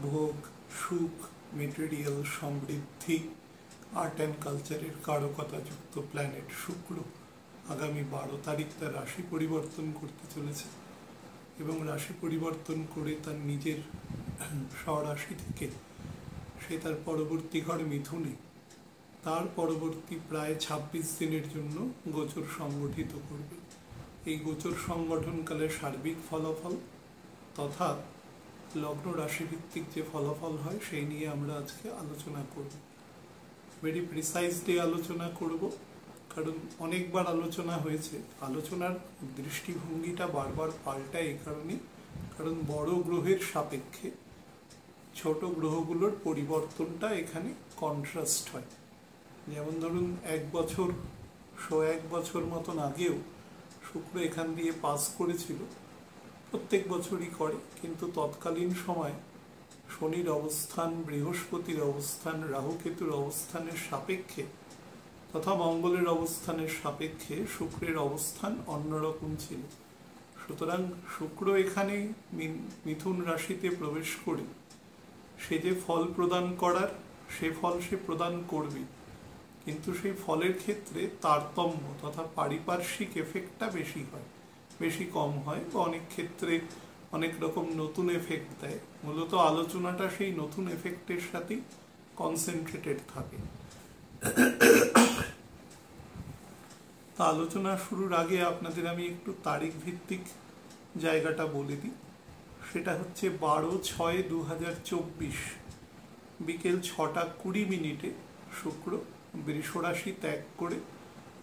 ভোগ, সুখ, material, Samriddhi, art and কালচারের কারকতাযুক্ত প্ল্যানেট শুক্র আগামী 12 তারিখ তার রাশি পরিবর্তন করতে চলেছে এবং রাশি পরিবর্তন করে তার নিজের স্বরাশি থেকে সে তার পরবর্তী ঘর মিথুনে তার পরবর্তী প্রায় 26 দিনের জন্য গোচর সংগঠিত করবে। এই গোচর সংগঠনকালে সার্বিক ফলাফল তথা লগ্ন রাশিভিত্তিক যে ফলাফল হয় সেই নিয়ে আমরা আজকে আলোচনা করব। ভেরি প্রিসাইজলি আলোচনা করব, কারণ অনেকবার আলোচনা হয়েছে। আলোচনার দৃষ্টিভঙ্গিটা বারবার পাল্টায় এই কারণে, কারণ বড় গ্রহের সাপেক্ষে ছোট গ্রহগুলোর পরিবর্তনটা এখানে কন্ট্রাস্ট হয়। যেমন ধরুন 1 বছর মতন আগেও শুক্র এখান দিয়ে পাস করেছিল, প্রত্যেক বছরই করে, কিন্তু তৎকালীন সময় শনির অবস্থান, বৃহস্পতির অবস্থান, রাহুকেতুর অবস্থানের সাপেক্ষে তথা মঙ্গলের অবস্থানের সাপেক্ষে শুক্রের অবস্থান অন্যরকম ছিল। সুতরাং শুক্র এখানে মিথুন রাশিতে প্রবেশ করে সে যে ফল প্রদান করার সে ফল সে প্রদান করবে, কিন্তু সেই ফলের ক্ষেত্রে তারতম্য তথা পারিপার্শ্বিক এফেক্টটা বেশি হয়, বেশি কম হয়, বা অনেক ক্ষেত্রে অনেক রকম নতুন এফেক্ট দেয়। মূলত আলোচনাটা সেই নতুন এফেক্টের সাথেই কনসেন্ট্রেটেড থাকে। তা আলোচনা শুরুর আগে আপনাদের আমি একটু তারিখ ভিত্তিক জায়গাটা বলে দিই। সেটা হচ্ছে 12/6/2024 বিকেল 6:20 শুক্র বৃষ রাশি ত্যাগ করে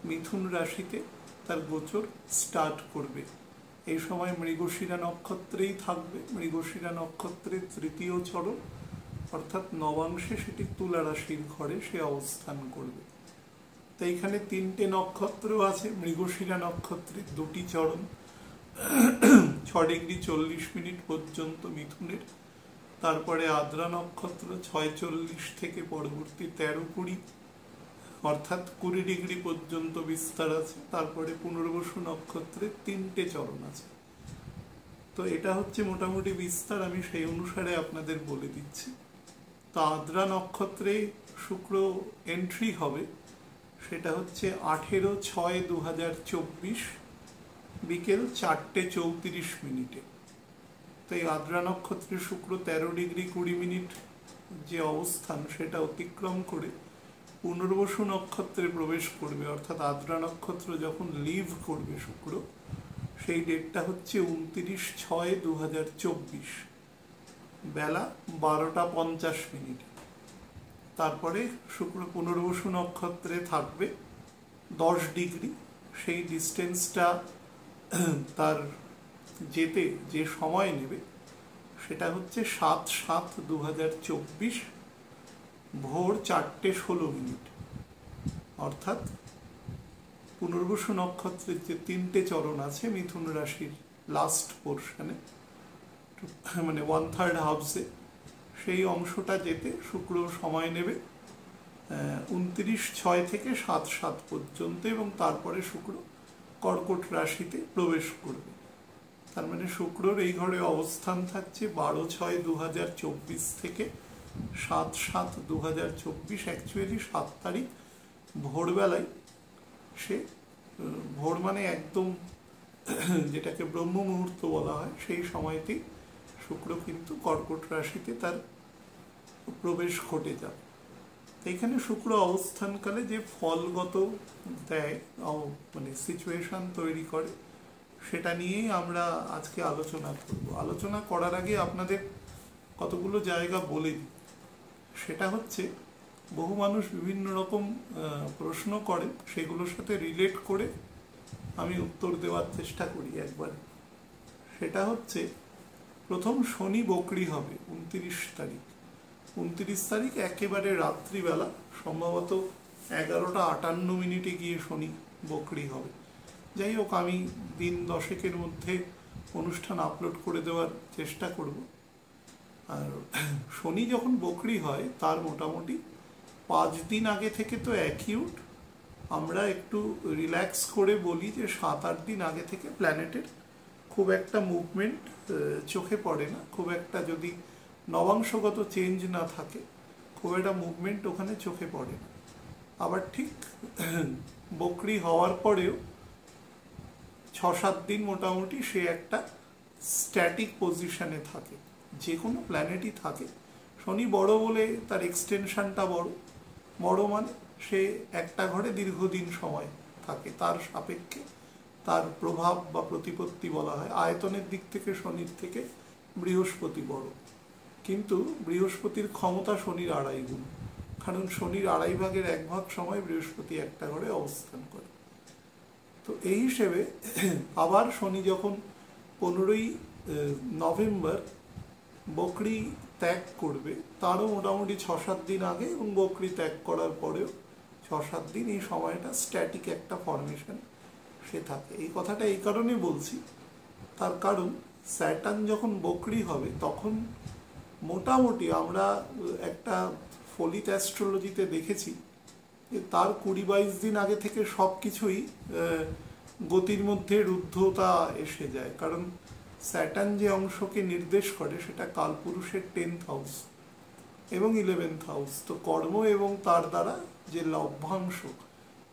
মিথুন রাশিতে তার গোচর স্টার্ট করবে। এই সময় মৃগশিরা নক্ষত্রেই থাকবে। মৃগশিরা নক্ষত্রের 3য় চরণ অর্থাৎ নবাংশে সেটি তুলা রাশির ঘরে সে অবস্থান করবে। তো এখানে 3টে নক্ষত্র আছে। মৃগশিরা নক্ষত্রের 2টি চরণ 6°40' পর্যন্ত মিথুনের, তারপরে আদ্রা নক্ষত্র 6:40 থেকে পরবর্তী 13:20 অর্থাৎ 20° পর্যন্ত বিস্তার আছে। তারপরে পুনর্বসু নক্ষত্রের 3টে চরণ আছে। তো এটা হচ্ছে মোটামুটি বিস্তার, আমি সেই অনুসারে আপনাদের বলে দিচ্ছি। তো আদ্রা নক্ষত্রে শুক্র এন্ট্রি হবে, সেটা হচ্ছে 18/6/2024 বিকেল 4:34। তো এই আদ্রা নক্ষত্রে শুক্র 13°20' যে অবস্থান সেটা অতিক্রম করে পুনর্বসু নক্ষত্রে প্রবেশ করবে, অর্থাৎ আদ্রা নক্ষত্র যখন লিভ করবে শুক্র, সেই ডেটটা হচ্ছে 29/6/2024 বেলা 12:50। তারপরে শুক্র পুনর্বসু নক্ষত্রে থাকবে 10°। সেই ডিস্টেন্সটা তার যেতে যে সময় নেবে সেটা হচ্ছে 7/7/2024 ভোর 4:16। অর্থাৎ পুনর্বসু নক্ষত্রের যে 3টে চরণ আছে মিথুন রাশির লাস্ট পোর্শনে, মানে 1/3 হাউসে, সেই অংশটা যেতে শুক্র সময় নেবে 29/6 থেকে 7/7 পর্যন্ত, এবং তারপরে শুক্র কর্কট রাশিতে প্রবেশ করবে। তার মানে শুক্রর এই ঘরে অবস্থান থাকছে 12/6/2024 থেকে 7/7/2024। অ্যাকচুয়ালি 7 তারিখ ভোরবেলায় সে, ভোর মানে একদম যেটাকে ব্রহ্ম মুহূর্ত বলা হয়, সেই সময়তেই শুক্র কিন্তু কর্কট রাশিতে তার প্রবেশ ঘটে যাবে। এখানে শুক্র অবস্থানকালে যে ফলগত দেয়, মানে সিচুয়েশন তৈরি করে, সেটা নিয়েই আমরা আজকে আলোচনা করব। আলোচনা করার আগে আপনাদের কতগুলো জায়গা বলে দিই। সেটা হচ্ছে, বহু মানুষ বিভিন্ন রকম প্রশ্ন করে, সেগুলোর সাথে রিলেট করে আমি উত্তর দেওয়ার চেষ্টা করি একবার। সেটা হচ্ছে, প্রথম শনি বকরি হবে 29 তারিখ। 29 তারিখ একেবারে রাত্রিবেলা, সম্ভবত 11:58 গিয়ে শনি বকরি হবে। যাই হোক, আমি দিন 10 মধ্যে অনুষ্ঠান আপলোড করে দেওয়ার চেষ্টা করব। আর শনি যখন বকরি হয় তার মোটামুটি 5 দিন আগে থেকে তো অ্যাকিউট, আমরা একটু রিল্যাক্স করে বলি যে 7-8 দিন আগে থেকে প্ল্যানেটের খুব একটা মুভমেন্ট চোখে পড়ে না। খুব একটা যদি নবাংশগত চেঞ্জ না থাকে খুব একটা মুভমেন্ট ওখানে চোখে পড়ে না। আবার ঠিক বকরি হওয়ার পরেও 6-7 দিন মোটামুটি সে একটা স্ট্যাটিক পজিশনে থাকে, যে কোনো প্ল্যানেটই থাকে। শনি বড় বলে তার এক্সটেনশনটা বড় মানে সে একটা ঘরে দীর্ঘদিন সময় থাকে, তার সাপেক্ষে তার প্রভাব বা প্রতিপত্তি বলা হয়। আয়তনের দিক থেকে শনির থেকে বৃহস্পতি বড়, কিন্তু বৃহস্পতির ক্ষমতা শনির 2.5 গুণ, কারণ শনির 2.5 ভাগের 1 ভাগ সময় বৃহস্পতি একটা ঘরে অবস্থান করে। তো এই হিসেবে আবার শনি যখন 15ই নভেম্বর বকরি ত্যাগ করবে, তারও মোটামুটি 6-7 দিন আগে এবং বকরি ত্যাগ করার পরেও 6-7 দিন এই সময়টা স্ট্যাটিক একটা ফরমেশন সে থাকে। এই কথাটা এই কারণে বলছি, তার কারণ স্যাটার্ন যখন বকরি হবে তখন মোটামুটি আমরা একটা ফলিত অ্যাস্ট্রোলজিতে দেখেছি যে তার 20-22 দিন আগে থেকে সব কিছুই গতির মধ্যে রুদ্ধতা এসে যায়। কারণ স্যাটার্ন যে অংশকে নির্দেশ করে সেটা কালপুরুষের 10th হাউস এবং 11th হাউস। তো কর্ম এবং তার দ্বারা যে লভ্যাংশ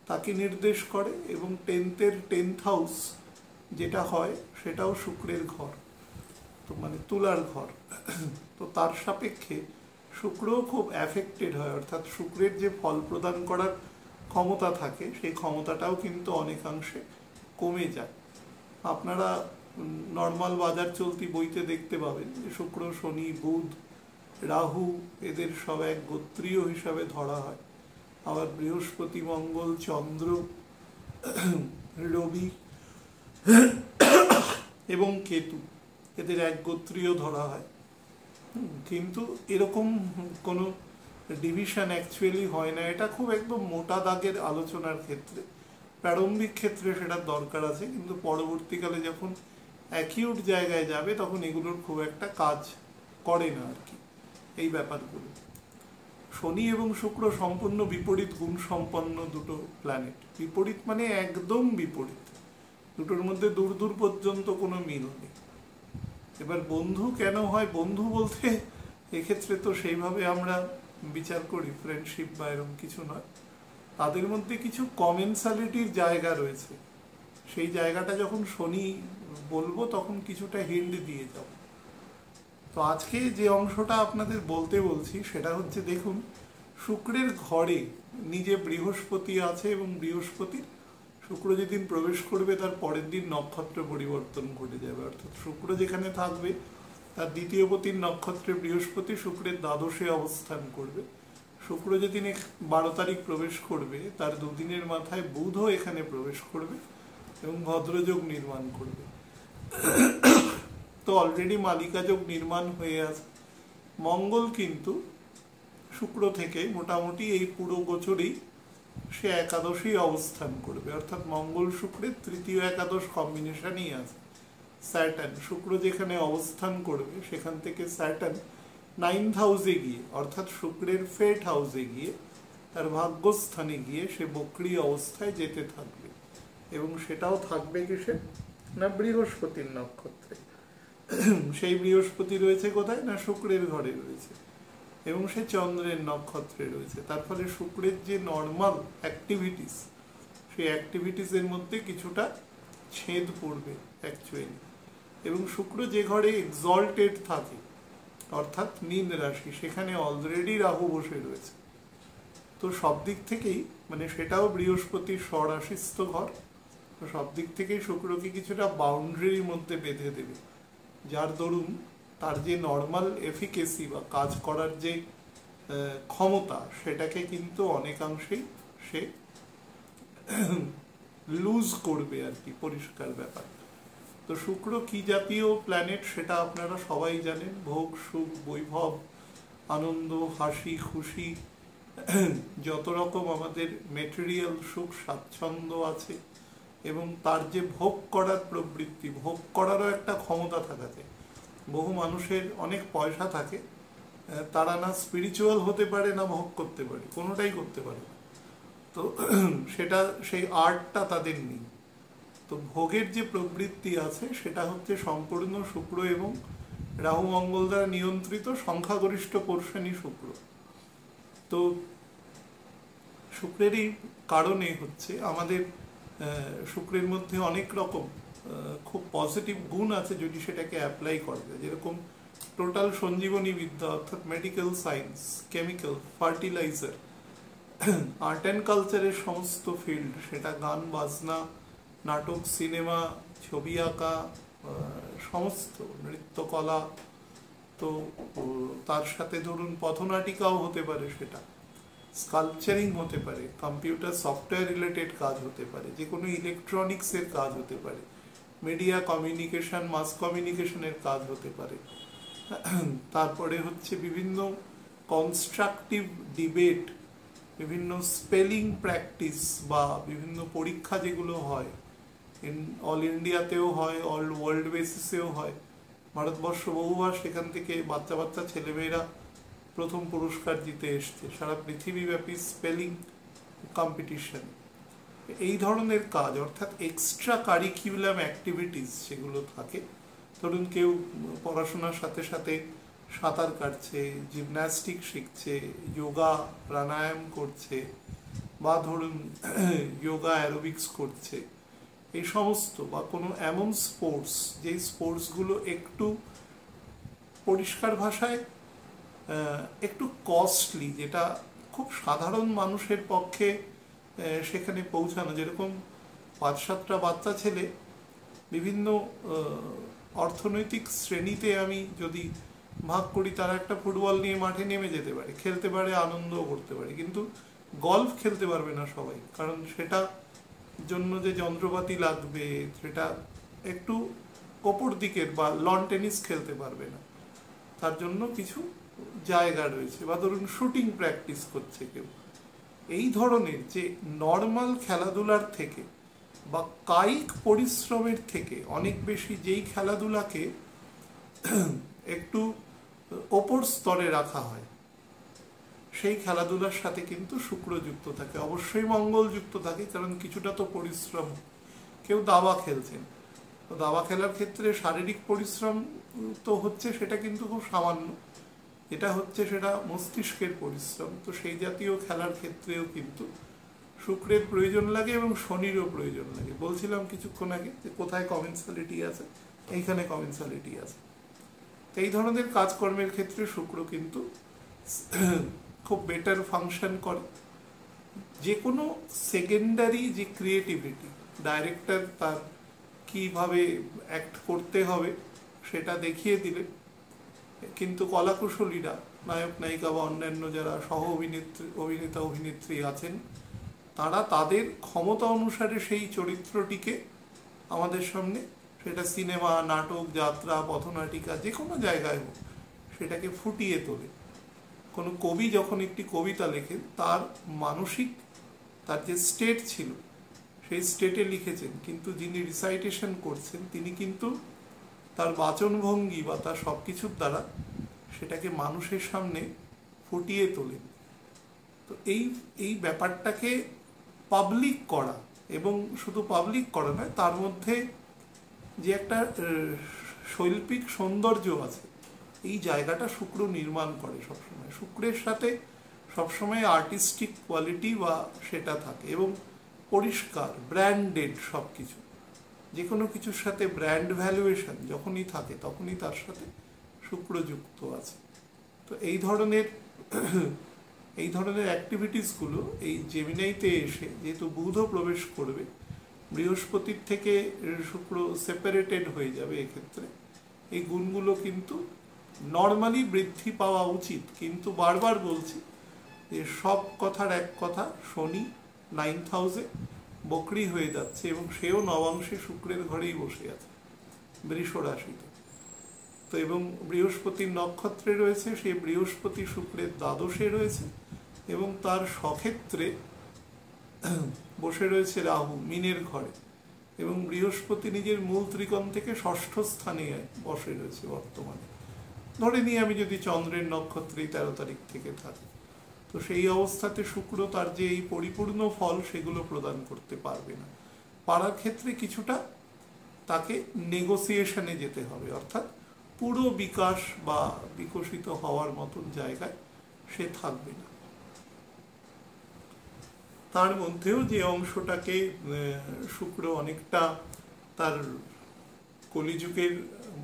তাকে নির্দেশ করে, এবং 10th হাউস যেটা হয় সেটাও শুক্রের ঘর, তো মানে তুলার ঘর। তো তার সাপেক্ষে শুক্রও খুব অ্যাফেক্টেড হয়, অর্থাৎ শুক্রের যে ফল প্রদান করার ক্ষমতা থাকে সেই ক্ষমতাটাও কিন্তু অনেকাংশে কমে যায়। আপনারা নর্মাল বাজার চলতি বইতে দেখতে পাবেন যে শুক্র, শনি, বুধ, রাহু এদের সব এক গোত্রীয় হিসাবে ধরা হয়। আবার বৃহস্পতি, মঙ্গল, চন্দ্র, রবি এবং কেতু এদের এক গোত্রীয় ধরা হয়। কিন্তু এরকম কোনো ডিভিশন অ্যাকচুয়ালি হয় না। এটা খুব একদম মোটা দাগের আলোচনার ক্ষেত্রে, প্রারম্ভিক ক্ষেত্রে সেটার দরকার আছে, কিন্তু পরবর্তীকালে যখন অ্যাকিউট জায়গায় যাবে তখন এগুলোর খুব একটা কাজ করে না আর কি এই ব্যাপারগুলো। শনি এবং শুক্র সম্পূর্ণ বিপরীত গুণ সম্পন্ন দুটো প্ল্যানেট। বিপরীত মানে একদম বিপরীত, দুটোর মধ্যে দূর দূর পর্যন্ত কোনো মিল নেই। এবার বন্ধু কেন হয়? বন্ধু বলতে এক্ষেত্রে তো সেইভাবে আমরা বিচার করি ফ্রেন্ডশিপ বা এরকম কিছু নয়, তাদের মধ্যে কিছু কমেন্সালিটির জায়গা রয়েছে। সেই জায়গাটা যখন শনি বলবো তখন কিছুটা হিন্ট দিয়ে যাব। তো আজকে যে অংশটা আপনাদের বলতে বলছি সেটা হচ্ছে, দেখুন শুক্রের ঘরে নিজে বৃহস্পতি আছে, এবং বৃহস্পতির শুক্র যেদিন প্রবেশ করবে তার পরের দিন নক্ষত্র পরিবর্তন ঘটে যাবে। অর্থাৎ শুক্র যেখানে থাকবে তার দ্বিতীয় পতির নক্ষত্রে বৃহস্পতি শুক্রের দ্বাদশে অবস্থান করবে। শুক্র যেদিন 12 তারিখ প্রবেশ করবে তার 2 দিনের মাথায় বুধও এখানে প্রবেশ করবে এবং ভদ্রযোগ নির্মাণ করবে। তো অলরেডি মালিকা যোগ নির্মাণ হয়ে আছে। মঙ্গল কিন্তু শুক্র থেকে মোটামুটি এই পুরো গোচরেই সে একাদশী অবস্থান করবে, অর্থাৎ মঙ্গল শুক্রের তৃতীয় একাদশ কম্বিনেশনই আছে। স্যাটার্ন শুক্র যেখানে অবস্থান করবে সেখান থেকে স্যাটার্ন 9th হাউসে গিয়ে, অর্থাৎ শুক্রের 5th হাউসে গিয়ে তার ভাগ্যস্থানে গিয়ে সে বক্রী অবস্থায় যেতে থাকবে, এবং সেটাও থাকবে কিসে না বৃহস্পতির নক্ষত্রে। সেই বৃহস্পতি রয়েছে কোথায় না শুক্রের ঘরে রয়েছে, এবং সে চন্দ্রের নক্ষত্রে রয়েছে। তার ফলে শুক্রের যে নর্মাল অ্যাক্টিভিটিস সেই অ্যাক্টিভিটিসের মধ্যে কিছুটা ছেদ পড়বে অ্যাকচুয়ালি। এবং শুক্র যে ঘরে এক্সল্টেড থাকে অর্থাৎ মীন রাশি, সেখানে অলরেডি রাহু বসে রয়েছে। তো সব দিক থেকেই মানে সেটাও বৃহস্পতির স্বরাশিস্থ ঘর, তো সব দিক থেকেই শুক্রকে কিছুটা বাউন্ডারির মধ্যে বেঁধে দেবে, যার দরুন তার যে নর্মাল এফিকেসি বা কাজ করার যে ক্ষমতা সেটাকে কিন্তু অনেকাংশেই সে লুজ করবে আর কি, পরিষ্কার ব্যাপার। তো শুক্র কি জাতীয় প্ল্যানেট সেটা আপনারা সবাই জানেন। ভোগ, সুখ, বৈভব, আনন্দ, হাসি খুশি, যত রকম আমাদের মেটেরিয়াল সুখ স্বাচ্ছন্দ্য আছে, এবং তার যে ভোগ করার প্রবৃত্তি, ভোগ করারও একটা ক্ষমতা থাকাতে বহু মানুষের অনেক পয়সা থাকে, তারা না স্পিরিচুয়াল হতে পারে না ভোগ করতে পারে, কোনোটাই করতে পারে না। তো সেটা সেই আর্টটা তাদের নেই। তো ভোগের যে প্রবৃত্তি আছে সেটা হচ্ছে সম্পূর্ণ শুক্র এবং রাহু মঙ্গল দ্বারা নিয়ন্ত্রিত সংখ্যাগরিষ্ঠ পোর্শনই শুক্র। তো শুক্রেরই কারণে হচ্ছে আমাদের শুক্রের মধ্যে অনেক রকম খুব পজিটিভ গুণ আছে যদি সেটাকে অ্যাপ্লাই করা যায়। যেরকম টোটাল সঞ্জীবনী বিদ্যা অর্থাৎ medical science, chemical, fertiliser, art and কালচারের সমস্ত ফিল্ড, সেটা গান বাজনা, নাটক, সিনেমা, ছবি আঁকা, সমস্ত নৃত্যকলা, তো তার সাথে ধরুন পথনাটিকাও হতে পারে, সেটা স্কাল্পচারিং হতে পারে, কম্পিউটার সফটওয়্যার রিলেটেড কাজ হতে পারে, যে কোনো ইলেকট্রনিক্সের কাজ হতে পারে, মিডিয়া কমিউনিকেশন, মাস কমিউনিকেশনের কাজ হতে পারে। তারপরে হচ্ছে বিভিন্ন কনস্ট্রাকটিভ ডিবেট, বিভিন্ন স্পেলিং প্র্যাকটিস বা বিভিন্ন পরীক্ষা যেগুলো হয়, অল ইন্ডিয়াতেও হয়, অল ওয়ার্ল্ড বেসিসেও হয়। ভারতবর্ষ বহুবার সেখান থেকে বাচ্চা বাচ্চা ছেলেমেয়েরা প্রথম পুরস্কার জিতে এসছে সারা পৃথিবীব্যাপী স্পেলিং কম্পিটিশন। এই ধরনের কাজ অর্থাৎ এক্সট্রা কারিকুলাম অ্যাক্টিভিটিস সেগুলো থাকে। ধরুন কেউ পড়াশোনার সাথে সাথে সাঁতার কাটছে, জিমন্যাস্টিক শিখছে, যোগা প্রাণায়াম করছে, বা ধরুন যোগা অ্যারোবিক্স করছে, এই সমস্ত, বা কোনো এমন স্পোর্টস যেই স্পোর্টসগুলো একটু পরিষ্কার ভাষায় একটু কস্টলি, যেটা খুব সাধারণ মানুষের পক্ষে সেখানে পৌঁছানো। যেরকম 5-7টা বাচ্চা ছেলে বিভিন্ন অর্থনৈতিক শ্রেণীতে আমি যদি ভাগ করি, তারা একটা ফুটবল নিয়ে মাঠে নেমে যেতে পারে, খেলতে পারে, আনন্দও করতে পারে, কিন্তু গলফ খেলতে পারবে না সবাই, কারণ সেটা জন্য যে যন্ত্রপাতি লাগবে সেটা একটু ওপর দিকের, বা লন টেনিস খেলতে পারবে না, তার জন্য কিছু জায়গা রয়েছে। বা ধরুন শুটিং প্র্যাকটিস করছে কেউ। এই ধরনের যে নর্মাল খেলাধুলার থেকে বা কায়িক পরিশ্রমের থেকে অনেক বেশি যেই খেলাধুলাকে একটু ওপর স্তরে রাখা হয়, সেই খেলাধুলার সাথে কিন্তু শুক্র যুক্ত থাকে, অবশ্যই মঙ্গল যুক্ত থাকে, কারণ কিছুটা তো পরিশ্রম। কেউ দাবা খেলছেন, তো দাবা খেলার ক্ষেত্রে শারীরিক পরিশ্রম তো হচ্ছে, সেটা কিন্তু খুব সামান্য, যেটা হচ্ছে সেটা মস্তিষ্কের পরিশ্রম। তো সেই জাতীয় খেলার ক্ষেত্রেও কিন্তু শুক্রের প্রয়োজন লাগে এবং শনিরও প্রয়োজন লাগে। বলছিলাম কিছুক্ষণ আগে যে কোথায় কমেন্সালিটি আছে, এইখানে কমেন্সালিটি আছে। এই ধরনের কাজকর্মের ক্ষেত্রে শুক্র কিন্তু খুব বেটার ফাংশন করে। যে কোনো সেকেন্ডারি যে ক্রিয়েটিভিটি, ডাইরেক্টর তার কিভাবে অ্যাক্ট করতে হবে সেটা দেখিয়ে দিলে, কিন্তু কলাকুশলীরা, নায়ক নায়িকা বা অন্যান্য যারা সহ অভিনেতা অভিনেত্রী আছেন, তারা তাদের ক্ষমতা অনুসারে সেই চরিত্রটিকে আমাদের সামনে, সেটা সিনেমা, নাটক, যাত্রা, পথনাটিকা, যে কোনো জায়গায় হোক, সেটাকে ফুটিয়ে তোলে। কোনো কবি যখন একটি কবিতা লেখেন, তার মানসিক, তার যে স্টেট ছিল সেই স্টেটে লিখেছেন, কিন্তু যিনি রিসাইটেশন করছেন তিনি কিন্তু তার বাচনভঙ্গি বা তার সব কিছুর দ্বারা সেটাকে মানুষের সামনে ফুটিয়ে তোলেন। তো এই ব্যাপারটাকে পাবলিক করা, এবং শুধু পাবলিক করা নয়, তার মধ্যে যে একটা শৈল্পিক সৌন্দর্য আছে, এই জায়গাটা শুক্র নির্মাণ করে সবসময়। শুক্রের সাথে সবসময় আর্টিস্টিক কোয়ালিটি বা সেটা থাকে, এবং পরিষ্কার ব্র্যান্ডেড সব কিছু। যে কোনো কিছুর সাথে ব্র্যান্ড ভ্যালুয়েশন যখনই থাকে, তখনই তার সাথে শুক্র যুক্ত আছে। তো এই ধরনের অ্যাক্টিভিটিসগুলো এই জেমিনাইতে এসে, যেহেতু বুধও প্রবেশ করবে, বৃহস্পতির থেকে শুক্র সেপারেটেড হয়ে যাবে, এক্ষেত্রে এই গুণগুলো কিন্তু নর্মালি বৃদ্ধি পাওয়া উচিত। কিন্তু বারবার বলছি যে সব কথার এক কথা, শনি 9th হাউসে বকরি হয়ে যাচ্ছে, এবং সেও নবাংশে শুক্রের ঘরেই বসে আছে, বৃষ রাশিতে। তো এবং বৃহস্পতির নক্ষত্রে রয়েছে, সেই বৃহস্পতি শুক্রের দ্বাদশে রয়েছে, এবং তার স্বক্ষেত্রে বসে রয়েছে রাহু মিনের ঘরে, এবং বৃহস্পতি নিজের মূল ত্রিকোণ থেকে 6ষ্ঠ স্থানে বসে রয়েছে বর্তমানে। ধরে নিয়ে আমি যদি চন্দ্রের নক্ষত্রে 13 তারিখ থেকে থাকি, তো সেই অবস্থাতে শুক্র তার যে এই পরিপূর্ণ ফল সেগুলো প্রদান করতে পারবে না। পারার ক্ষেত্রে কিছুটা তাকে নেগোসিয়েশনে যেতে হবে, অর্থাৎ পুরো বিকাশ বা বিকশিত হওয়ার মতন জায়গায় সে থাকবে না। তার মধ্যেও যে অংশটাকে শুক্র অনেকটা তার কলিযুগের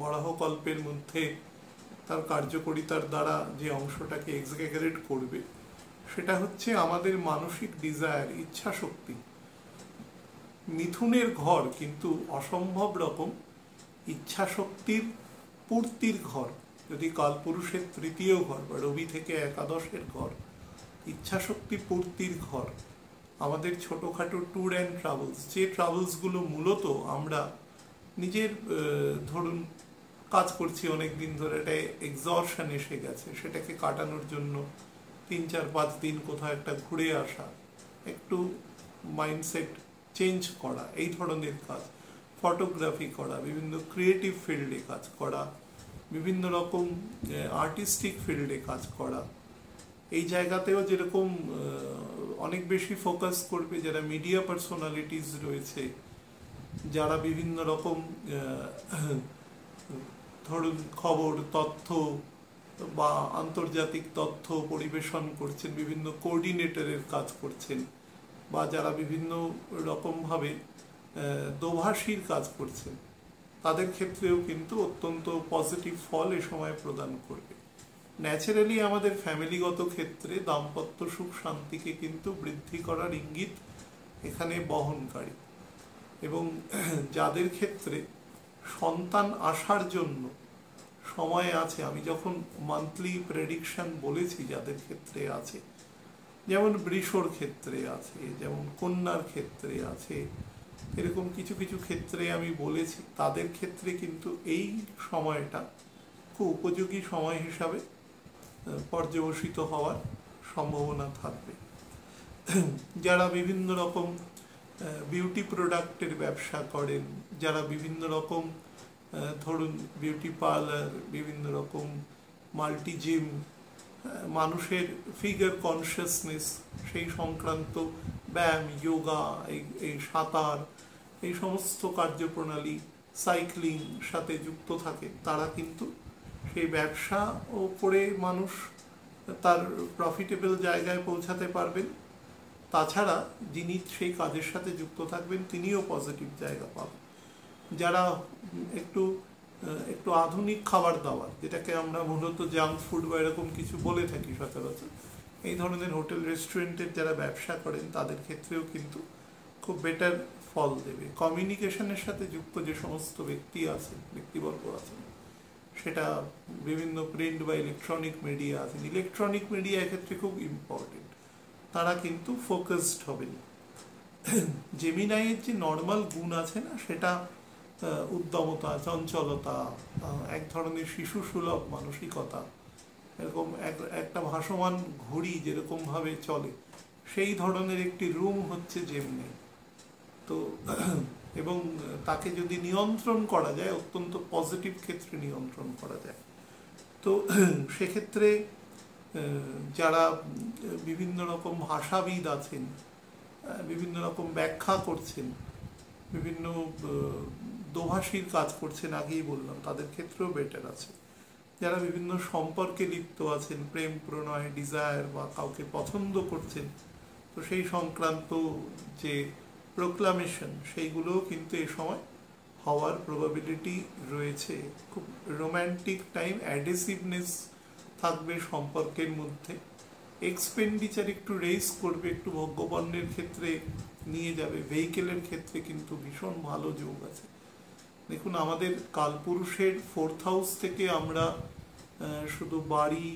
বরাহকল্পের মধ্যে তার কার্যকরিতার দ্বারা যে অংশটাকে এক্সিকিউট করবে, সেটা হচ্ছে আমাদের মানসিক ডিজায়ার, ইচ্ছা শক্তি। মিথুনের ঘর কিন্তু অসম্ভব রকম ইচ্ছা শক্তির পূর্তির ঘর। যদি কালপুরুষের তৃতীয় ঘর বা রবি থেকে একাদশের ঘর ইচ্ছা শক্তি পূর্তির ঘর, আমাদের ছোটোখাটো ট্যুর অ্যান্ড ট্রাভেলস, যে ট্রাভেলসগুলো মূলত আমরা নিজের ধরুন কাজ করছি অনেক দিন ধরে, একটা এক্সহরশন এসে গেছে, সেটাকে কাটানোর জন্য 3-4-5 দিন কোথাও একটা ঘুরে আসা, একটু মাইন্ডসেট চেঞ্জ করা, এই ধরনের কাজ, ফটোগ্রাফি করা, বিভিন্ন ক্রিয়েটিভ ফিল্ডে কাজ করা, বিভিন্ন রকম আর্টিস্টিক ফিল্ডে কাজ করা, এই জায়গাতেও যেরকম অনেক বেশি ফোকাস করবে যারা মিডিয়া পার্সোনালিটিস রয়েছে, যারা বিভিন্ন রকম ধরুন খবর, তথ্য বা আন্তর্জাতিক তথ্য পরিবেশন করছেন, বিভিন্ন কোঅর্ডিনেটরের কাজ করছেন, বা যারা বিভিন্ন রকমভাবে দোভাষীর কাজ করছেন, তাদের ক্ষেত্রেও কিন্তু অত্যন্ত পজিটিভ ফল এ সময় প্রদান করবে। ন্যাচারালি আমাদের ফ্যামিলিগত ক্ষেত্রে দাম্পত্য সুখ শান্তিকে কিন্তু বৃদ্ধি করার ইঙ্গিত এখানে বহনকারী। এবং যাদের ক্ষেত্রে সন্তান আসার জন্য সময় আছে, আমি যখন মান্থলি প্রেডিকশন বলেছি যাদের ক্ষেত্রে আছে, যেমন বৃষর ক্ষেত্রে আছে, যেমন কন্যার ক্ষেত্রে আছে, এরকম কিছু কিছু ক্ষেত্রে আমি বলেছি, তাদের ক্ষেত্রে কিন্তু এই সময়টা খুব উপযোগী সময় হিসাবে পর্যবসিত হওয়ার সম্ভাবনা থাকবে। যারা বিভিন্ন রকম বিউটি প্রোডাক্টের ব্যবসা করেন, যারা বিভিন্ন রকম ধরুন বিউটি পার্লার, বিভিন্ন রকম মাল্টি জিম, মানুষের ফিগার কনসিয়াসনেস সেই সংক্রান্ত ব্যায়াম, যোগা, এই সাঁতার, এই সমস্ত কার্যপ্রণালী, সাইক্লিং সাথে যুক্ত থাকে, তারা কিন্তু সেই ব্যবসা ও করে মানুষ তার প্রফিটেবল জায়গায় পৌঁছাতে পারবেন। তাছাড়া যিনি সেই কাজের সাথে যুক্ত থাকবেন তিনিও পজিটিভ জায়গা পাবেন। যারা একটু একটু আধুনিক খাবার দাবার, যেটাকে আমরা মূলত জাঙ্ক ফুড বা এরকম কিছু বলে থাকি সচরাচর, এই ধরনের হোটেল রেস্টুরেন্টের যারা ব্যবসা করেন তাদের ক্ষেত্রেও কিন্তু খুব বেটার ফল দেবে। কমিউনিকেশনের সাথে যুক্ত যে সমস্ত ব্যক্তিবর্গ আছেন, সেটা বিভিন্ন প্রিন্ট বা ইলেকট্রনিক মিডিয়া আছেন, ইলেকট্রনিক মিডিয়া এক্ষেত্রে খুব ইম্পর্টেন্ট, তারা কিন্তু ফোকাসড হবেন। জেমিনাইয়ের যে নর্মাল গুণ আছে না, সেটা উদ্যমতা, চঞ্চলতা, এক ধরনের শিশু সুলভ মানসিকতা, এরকম একটা ভাসমান ঘড়ি যেরকমভাবে চলে, সেই ধরনের একটি রুম হচ্ছে জেমিনাই। তো এবং তাকে যদি নিয়ন্ত্রণ করা যায়, অত্যন্ত পজিটিভ ক্ষেত্রে নিয়ন্ত্রণ করা যায়। তো সেক্ষেত্রে যারা বিভিন্ন রকম ভাষাবিদ আছেন, বিভিন্ন রকম ব্যাখ্যা করছেন, বিভিন্ন দোভাষীর কাজ করছেন, আগেই বললাম, তাদের ক্ষেত্রেও বেটার আছে। যারা বিভিন্ন সম্পর্কে লিপ্ত আছেন, প্রেম, প্রণয়, ডিজায়ার বা কাউকে পছন্দ করছেন, তো সেই সংক্রান্ত যে প্রোক্লামেশন, সেইগুলোও কিন্তু এই সময় হওয়ার প্রবাবিলিটি রয়েছে। খুব রোম্যান্টিক টাইম, অ্যাডহেসিভনেস থাকবে সম্পর্কের মধ্যে, এক্সপেন্ডিচার একটু রেইজ করবে, একটু ভোগ্যপণ্যের ক্ষেত্রে নিয়ে যাবে, ভেহিকেলের ক্ষেত্রে কিন্তু ভীষণ ভালো যোগ আছে। দেখুন, আমাদের কালপুরুষের 4th হাউস থেকে আমরা শুধু বাড়ি,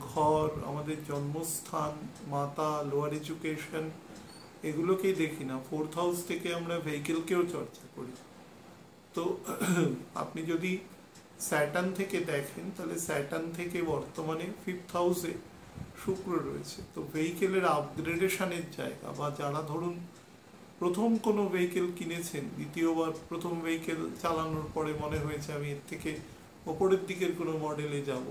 ঘর, আমাদের জন্মস্থান, মাতা, লোয়ার এডুকেশন, এগুলোকেই দেখি না, 4th হাউস থেকে আমরা ভেহিকেলকেও চর্চা করি। তো আপনি যদি স্যাটার্ন থেকে দেখেন, তাহলে স্যাটার্ন থেকে বর্তমানে 5th হাউসে শুক্র রয়েছে। তো ভেহিকেলের আপগ্রেডেশনের জায়গা, বা যারা ধরুন প্রথম কোনো ভেহিকেল কিনেছেন, দ্বিতীয়বার প্রথম ভেহিকেল চালানোর পরে মনে হয়েছে আমি এর থেকে ওপরের দিকের কোনো মডেলে যাব,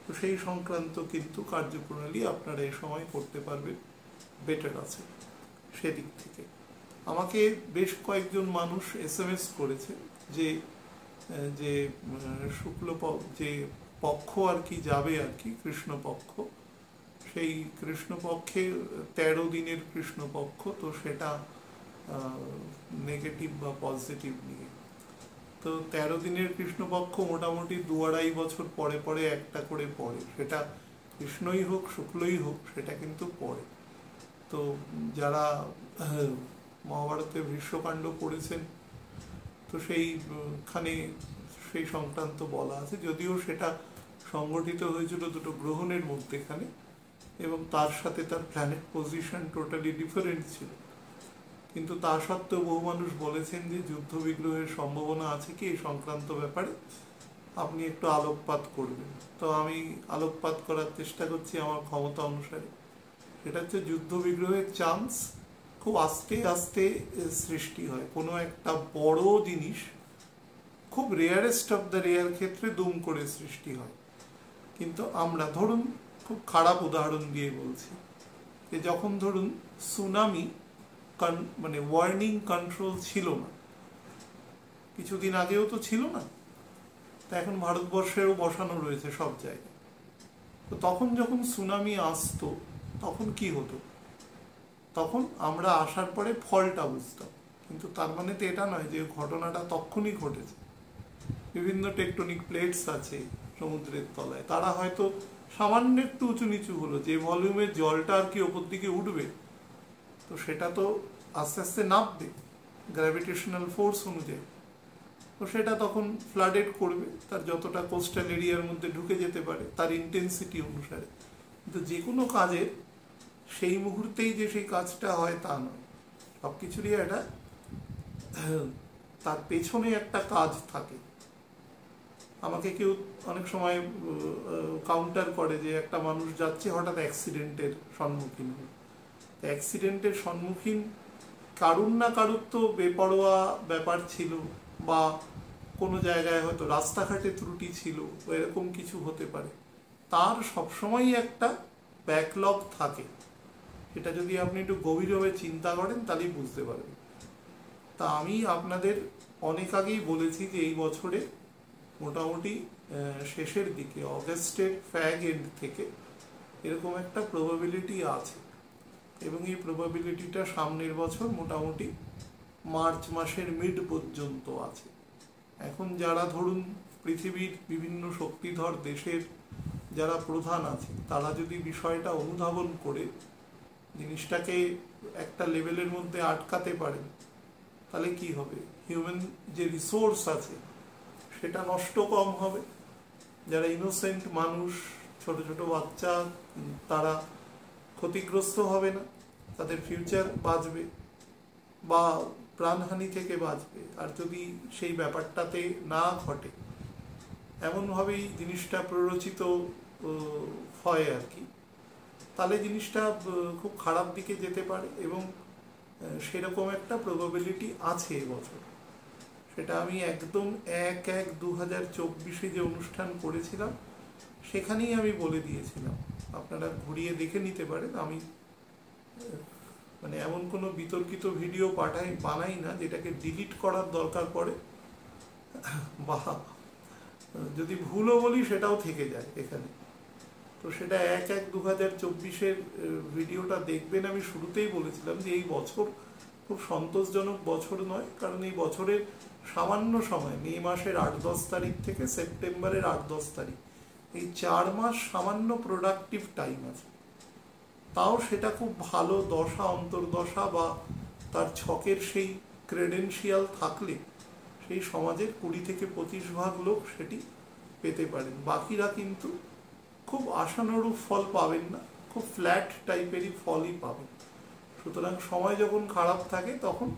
তো সেই সংক্রান্ত কিন্তু কার্যপ্রণালী আপনারা এই সময় করতে পারবেন, বেটার আছে সেদিক থেকে। আমাকে বেশ কয়েকজন মানুষ SMS করেছে যে যে যে পক্ষ আর কি যাবে আর কি কৃষ্ণপক্ষ, সেই কৃষ্ণপক্ষে 13 দিনের কৃষ্ণপক্ষ, তো সেটা নেগেটিভ বা পজিটিভ নিয়ে। তো 13 দিনের কৃষ্ণপক্ষ মোটামুটি 2-2.5 বছর পরে পরে একটা করে পড়ে, সেটা কৃষ্ণই হোক শুক্লই হোক সেটা কিন্তু পড়ে। তো যারা মহাভারতে ভীষ্মকাণ্ড পড়েছেন তো সেইখানে সেই সংক্রান্ত বলা আছে, যদিও সেটা সংগঠিত হয়েছিল দুটো গ্রহণের মধ্যেখানে এবং তার সাথে তার প্ল্যানেট পজিশন টোটালি ডিফারেন্ট ছিল, কিন্তু তা সত্ত্বেও বহু মানুষ বলেছেন যে যুদ্ধ বিগ্রহের সম্ভাবনা আছে কি এই সংক্রান্ত ব্যাপারে আপনি একটু আলোকপাত করবেন। তো আমি আলোকপাত করার চেষ্টা করছি আমার ক্ষমতা অনুসারে। সেটা হচ্ছে যুদ্ধ বিগ্রহের চান্স খুব আস্তে আস্তে সৃষ্টি হয়। কোনো একটা বড় জিনিস খুব রেয়ারেস্ট অফ দ্য রেয়ার ক্ষেত্রে দুম করে সৃষ্টি হয়, কিন্তু আমরা ধরুন খুব খারাপ উদাহরণ দিয়ে বলছি যে যখন ধরুন সুনামি মানে ওয়ার্নিং কন্ট্রোল ছিল না, কিছুদিন আগেও তো ছিল না, তা এখন ভারতবর্ষেও বসানো রয়েছে সব জায়গায়। তো তখন যখন সুনামি আসতো তখন কি হতো, তখন আমরা আসার পরে ফলটা বুঝতাম, কিন্তু তার মানে তো এটা নয় যে ঘটনাটা তখনই ঘটেছে। বিভিন্ন টেকটনিক প্লেটস আছে সমুদ্রের তলায়, তারা হয়তো সামান্য একটু উঁচু নিচু হলো, যে ভলিউমের জলটা আর কি ওপর দিকে উঠবে তো সেটা তো আস্তে আস্তে নামবে গ্র্যাভিটেশনাল ফোর্স অনুযায়ী, তো সেটা তখন ফ্লাডেড করবে, তার যতটা কোস্টাল এরিয়ার মধ্যে ঢুকে যেতে পারে তার ইন্টেন্সিটি অনুসারে। কিন্তু যে কোনো কাজের সেই মুহূর্তেই যে সেই কাজটা হয় তা নয়, সব কিছুরই একটা তার পেছনে একটা কাজ থাকে। আমাকে কেউ অনেক সময় কাউন্টার করে যে একটা মানুষ যাচ্ছে হঠাৎ অ্যাক্সিডেন্টের সম্মুখীন হল, অ্যাক্সিডেন্টের সম্মুখীন কারুর না কারুর তো বেপরোয়া ব্যাপার ছিল, বা কোনো জায়গায় হয়তো রাস্তাঘাটে ত্রুটি ছিল, এরকম কিছু হতে পারে। তার সবসময়ই একটা ব্যাকলগ থাকে, এটা যদি আপনি একটু গভীরভাবে চিন্তা করেন তাহলেই বুঝতে পারবেন। তা আমি আপনাদের অনেক আগেই বলেছি যে এই বছরে মোটামুটি শেষের দিকে অগাস্টের ফ্যাগ এন্ড থেকে এরকম একটা প্রবাবিলিটি আছে, এবং এই প্রবাবিলিটিটা সামনের বছর মোটামুটি মার্চ মাসের মিড পর্যন্ত আছে। এখন যারা ধরুন পৃথিবীর বিভিন্ন শক্তিধর দেশের যারা প্রধান আছে তারা যদি বিষয়টা অনুধাবন করে জিনিসটাকে একটা লেভেলের মধ্যে আটকাতে পারেন তাহলে কি হবে, হিউম্যান যে রিসোর্স আছে সেটা নষ্ট কম হবে। যারা ইনোসেন্ট মানুষ, ছোট ছোট বাচ্চা, তারা ক্ষতিগ্রস্ত হবে না, তাদের ফিউচার বাঁচবে বা প্রাণহানি থেকে বাঁচবে। আর যদি সেই ব্যাপারটাতে না ঘটে, এমনভাবেই জিনিসটা প্ররোচিত হয় আর কি, তাহলে জিনিসটা খুব খারাপ দিকে যেতে পারে, এবং সেরকম একটা প্রবাবিলিটি আছে এবছর। সেটা আমি একদম 1/1/2024 যে অনুষ্ঠান করেছিলাম সেখানেই আমি বলে দিয়েছিলাম, আপনারা ঘুরিয়ে দেখে নিতে পারেন। আমি মানে এমন কোনো বিতর্কিত ভিডিও বানাই না যেটাকে ডিলিট করার দরকার পড়ে, বা যদি ভুলও বলি সেটাও থেকে যায় এখানে। তো সেটা 1/1/2024 ভিডিওটা দেখবেন। আমি শুরুতেই বলেছিলাম যে এই বছর খুব সন্তোষজনক বছর নয়, কারণ এই বছরের সামান্য সময় মে মাসের 8-10 তারিখ থেকে সেপ্টেম্বরের 8-10 তারিখ, এই 4 মাস সামান্য প্রোডাক্টিভ টাইম আছে। তাও সেটা খুব ভালো দশা অন্তর্দশা বা তার ছকের সেই ক্রেডেনশিয়াল থাকলে সেই সমাজের 20-25% লোক সেটি পেতে পারেন, বাকিরা কিন্তু খুব আশানুরূপ ফল পাবেন না, খুব ফ্ল্যাট টাইপেরই ফলই পাবেন। সুতরাং সময় যখন খারাপ থাকে তখন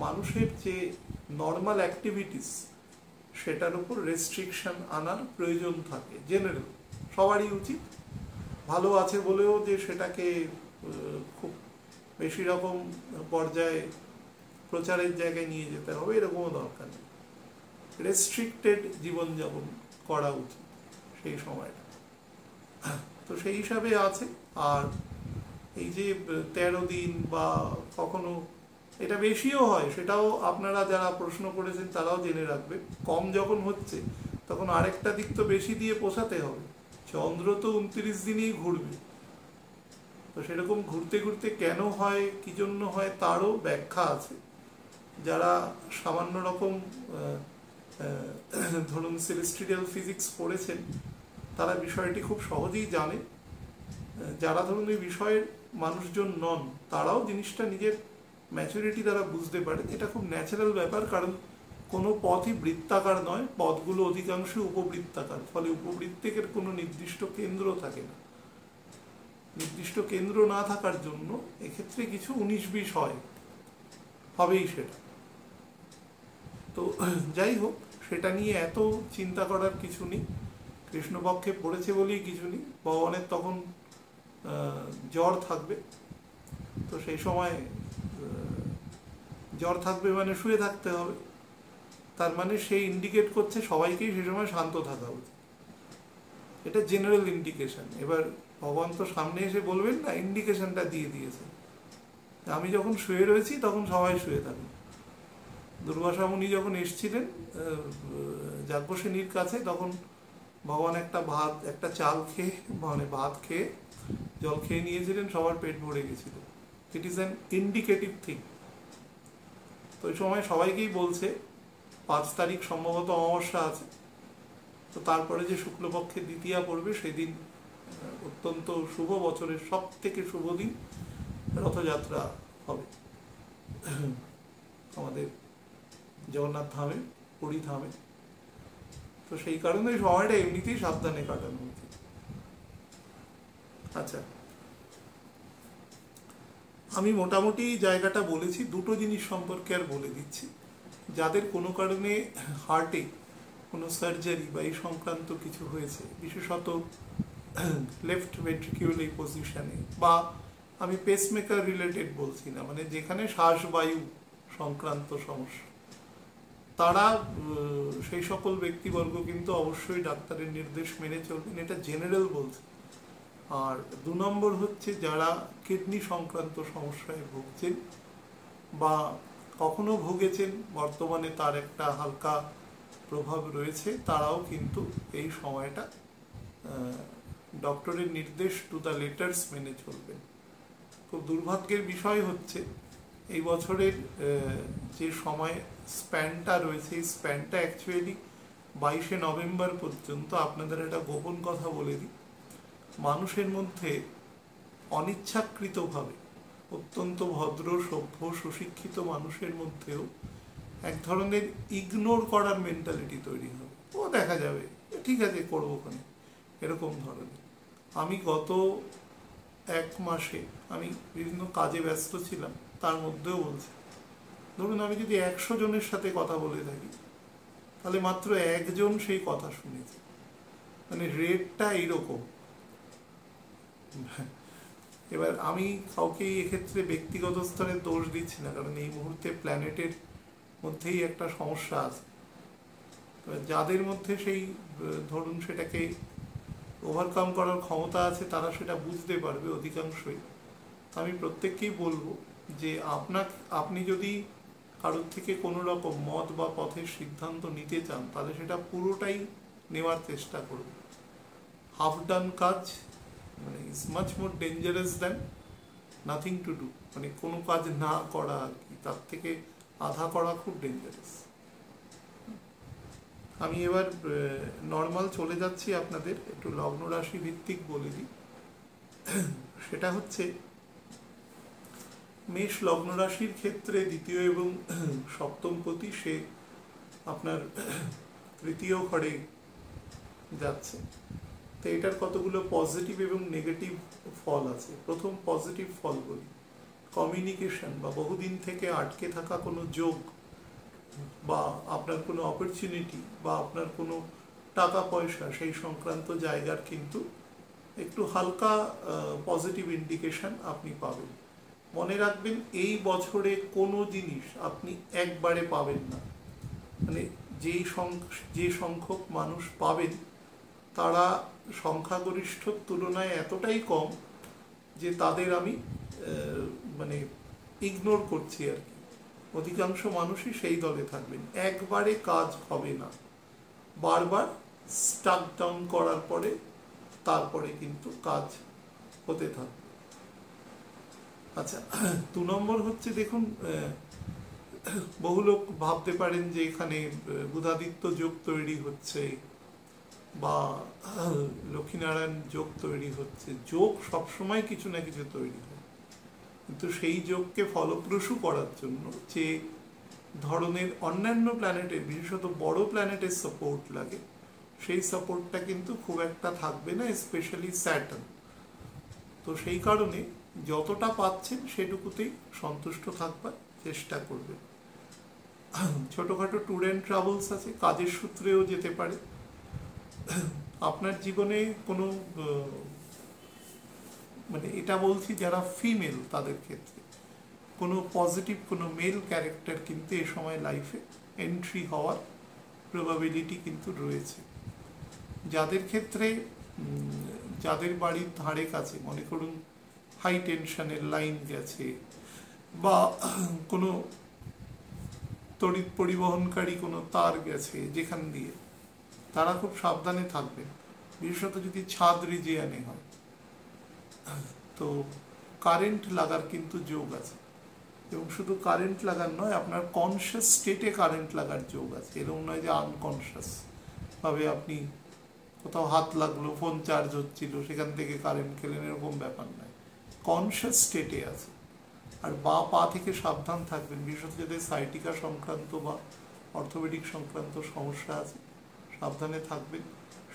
মানুষের যে নর্মাল অ্যাক্টিভিটিস সেটার উপর রেস্ট্রিকশন আনার প্রয়োজন থাকে। জেনারেল সবারই উচিত, ভালো আছে বলেও যে সেটাকে খুব বেশি রকম পর্যায়ে প্রচারের জায়গায় নিয়ে যেতে হবে এরকমও দরকার নেই। রেস্ট্রিক্টেড জীবনযাপন করা উচিত সেই সময়টা। তো সেই হিসাবে আছে। আর এই যে 13 দিন বা কখনো এটা বেশিও হয়, সেটাও আপনারা যারা প্রশ্ন করেছেন তারাও জেনে রাখবেন। কম যখন হচ্ছে তখন আরেকটা দিক তো বেশি দিয়ে পোষাতে হবে। চন্দ্র তো 29 দিনেই ঘুরবে, তো সেরকম ঘুরতে ঘুরতে কেন হয়, কি জন্য হয়, তারও ব্যাখ্যা আছে। যারা সামান্য রকম ধরুন সেলেস্টিয়াল ফিজিক্স পড়েছেন তারা বিষয়টি খুব সহজেই জানে। যারা ধরুন এই বিষয়ের মানুষজন নন তারাও জিনিসটা নিজের ম্যাচুরিটি দ্বারা বুঝতে পারে। এটা খুব ন্যাচারাল ব্যাপার, কারণ কোনো পথই বৃত্তাকার নয়, পথগুলো অধিকাংশই উপবৃত্তাকার, ফলে উপবৃত্তের কোনো নির্দিষ্ট কেন্দ্র থাকে না। নির্দিষ্ট কেন্দ্র না থাকার জন্য এক্ষেত্রে কিছু 19-20 হবেই সেটা। তো যাই হোক, সেটা নিয়ে এত চিন্তা করার কিছু নেই। কৃষ্ণপক্ষে পড়েছে বলেই কিছু নেই, ভগবানের তখন জ্বর থাকবে, তো সেই সময় জ্বর থাকবে মানে শুয়ে থাকতে হবে, তার মানে সেই ইন্ডিকেট করছে সবাইকেই সে সময় শান্ত থাকা উচিত। এটা জেনারেল ইন্ডিকেশন। এবার ভগবান তো সামনে এসে বলবেন না, ইন্ডিকেশনটা দিয়ে দিয়েছে, আমি যখন শুয়ে রয়েছি তখন সবাই শুয়ে থাকুন। দুর্বাসা মুনি যখন এসেছিলেন যাজ্ঞসেনীর কাছে, তখন ভগবান একটা চাল খেয়ে, মানে ভাত খেয়ে জল খেয়ে নিয়েছিলেন, সবার পেট ভরে গেছিল। It is an indicative thing. তো ওই সময় সবাইকেই বলছে 5 তারিখ সম্ভবত অমাবস্যা আছে, তো তারপরে যে শুক্লপক্ষের দ্বিতীয়া পড়বে সেদিন অত্যন্ত শুভ, বছরের সব থেকে শুভ দিন রথযাত্রা হবে আমাদের জগন্নাথ ধামে, পুরী ধামে। তো সেই কারণে সময়টা এমনিতেই সাবধানে কাটানো উচিত। আচ্ছা, আমি মোটামুটি জায়গাটা বলেছি। দুটো জিনিস সম্পর্কে আর বলে দিচ্ছি। যাদের কোনো কারণে হার্টে কোনো সার্জারি বা এই সংক্রান্ত কিছু হয়েছে, বিশেষত লেফট ভেন্ট্রিকিউল এই পজিশনে, বা আমি পেসমেকার রিলেটেড বলছি না, মানে যেখানে শ্বাসবায়ু সংক্রান্ত সমস্যা, তারা সেই সকল ব্যক্তিবর্গ কিন্তু অবশ্যই ডাক্তারের নির্দেশ মেনে চলবেন, এটা জেনারেল বলছে। আর 2 নম্বর হচ্ছে যারা কিডনি সংক্রান্ত সমস্যায় ভুগছেন বা কখনো ভুগেছেন, বর্তমানে তার একটা হালকা প্রভাব রয়েছে, তারাও কিন্তু এই সময়টা ডক্টরের নির্দেশ টু দ্য লেটার্স মেনে চলবেন। খুব দুর্ভাগ্যের বিষয় হচ্ছে এই বছরের যে সময় স্প্যানটা রয়েছে, এই স্প্যানটা অ্যাকচুয়ালি 22শে নভেম্বর পর্যন্ত। আপনাদের একটা গোপন কথা বলে দিই, মানুষের মধ্যে অনিচ্ছাকৃতভাবে, অত্যন্ত ভদ্র, সভ্য, সুশিক্ষিত মানুষের মধ্যেও এক ধরনের ইগনোর করার মেন্টালিটি তৈরি হবে। ও দেখা যাবে, ঠিক আছে করবো ওখানে, এরকম ধরনের। আমি গত 1 মাসে আমি বিভিন্ন কাজে ব্যস্ত ছিলাম, তার মধ্যেও বলছি, ধরুন আমি যদি 100 জনের সাথে কথা বলে থাকি, তাহলে মাত্র 1 জন সেই কথা শুনেছে। মানে রেটটা এইরকম। এবার আমি কাউকেই এক্ষেত্রে ব্যক্তিগত স্তরে দোষ দিচ্ছি না, কারণ এই মুহূর্তে প্ল্যানেটের মধ্যেই একটা সমস্যা আছে। যাদের মধ্যে সেই ধরুন সেটাকে ওভারকাম করার ক্ষমতা আছে, তারা সেটা বুঝতে পারবে অধিকাংশই। আমি প্রত্যেককেই বলবো যে আপনি যদি কারোর থেকে কোনো রকম মত বা পথের সিদ্ধান্ত নিতে চান, তাহলে সেটা পুরোটাই নেওয়ার চেষ্টা করুন। হাফ ডান কাজ মানে is much more dangerous than nothing to do, মানে কোনো কাজ না করা আর কি, তার থেকে আধা করা খুব ডেঞ্জারাস। আমি এবার নর্মাল চলে যাচ্ছি, আপনাদের একটু লগ্ন রাশি ভিত্তিক বলে দিই। সেটা হচ্ছে মেষ লগ্ন রাশির ক্ষেত্রে দ্বিতীয় এবং সপ্তমপতি সে আপনার তৃতীয় ঘরে যাচ্ছে। তো এটার কতগুলো পজিটিভ এবং নেগেটিভ ফল আছে। প্রথম পজিটিভ ফল বলি, কমিউনিকেশন বা বহুদিন থেকে আটকে থাকা কোনো যোগ বা আপনার কোনো অপরচুনিটি বা আপনার কোনো টাকা পয়সা, সেই সংক্রান্ত জায়গার কিন্তু একটু হালকা পজিটিভ ইন্ডিকেশন আপনি পাবেন। মনে রাখবেন, এই বছরে কোনো জিনিস আপনি একবারে পাবেন না। মানে যে সংখ্যক মানুষ পাবেন তারা সংখ্যাগরিষ্ঠর তুলনায় এতটাই কম যে তাদের আমি মানে ইগনোর করছি আর কি। অধিকাংশ মানুষই সেই দলে থাকবেন। একবারে কাজ হবে না, বারবার স্টাক ডাউন করার পরে তারপরে কিন্তু কাজ হতে থাকবে। আচ্ছা, 2 নম্বর হচ্ছে, দেখুন বহু লোক ভাবতে পারেন যে এখানে বুধাদিত্য যোগ তৈরি হচ্ছে বা লক্ষ্মীনারায়ণ যোগ তৈরি হচ্ছে। যোগ সবসময় কিছু না কিছু তৈরি হয়, কিন্তু সেই যোগকে ফলপ্রসূ করার জন্য যে ধরনের অন্যান্য প্ল্যানেটের, বিশেষত বড় প্ল্যানেটের সাপোর্ট লাগে, সেই সাপোর্টটা কিন্তু খুব একটা থাকবে না, স্পেশালি স্যাটার্ন। তো সেই কারণে যতটা পাচ্ছেন সেটুকুতেই সন্তুষ্ট থাকবার চেষ্টা করবেন। ছোটখাটো ট্যুর অ্যান্ড ট্রাভেলস আছে, কাজের সূত্রেও যেতে পারে। আপনার জীবনে কোনো মানে এটা বলছি যারা ফিমেল তাদের ক্ষেত্রে কোনো পজিটিভ কোনো মেল ক্যারেক্টার কিন্তু এ সময় লাইফে এন্ট্রি হওয়ার প্রবাবিলিটি কিন্তু রয়েছে। যাদের ক্ষেত্রে যাদের বাড়ির ধারে কাছে মনে করুন হাই টেনশনের লাইন গেছে বা কোনো তড়িৎ পরিবহনকারী কোনো তার গেছে যেখান দিয়ে, তারা খুব সাবধানে থাকবেন, বিশেষত যদি ছাদ রিজিয়ানে হয়। তো কারেন্ট লাগার কিন্তু যোগ আছে, এবং শুধু কারেন্ট লাগার নয়, আপনার কনসিয়াস স্টেটে কারেন্ট লাগার যোগ আছে। এরকম নয় যে আনকনসিয়াস ভাবে আপনি কোথাও হাত লাগলো, ফোন চার্জ হচ্ছিল, সেখান থেকে কারেন্ট খেলেন, এরকম ব্যাপার নয়, কনসিয়াস স্টেটে আছে। আর বাঁ পা থেকে সাবধান থাকবেন, বিশেষত যাদের সাইটিকা সংক্রান্ত বা অর্থোপেডিক সংক্রান্ত সমস্যা আছে, সাবধানে থাকবেন।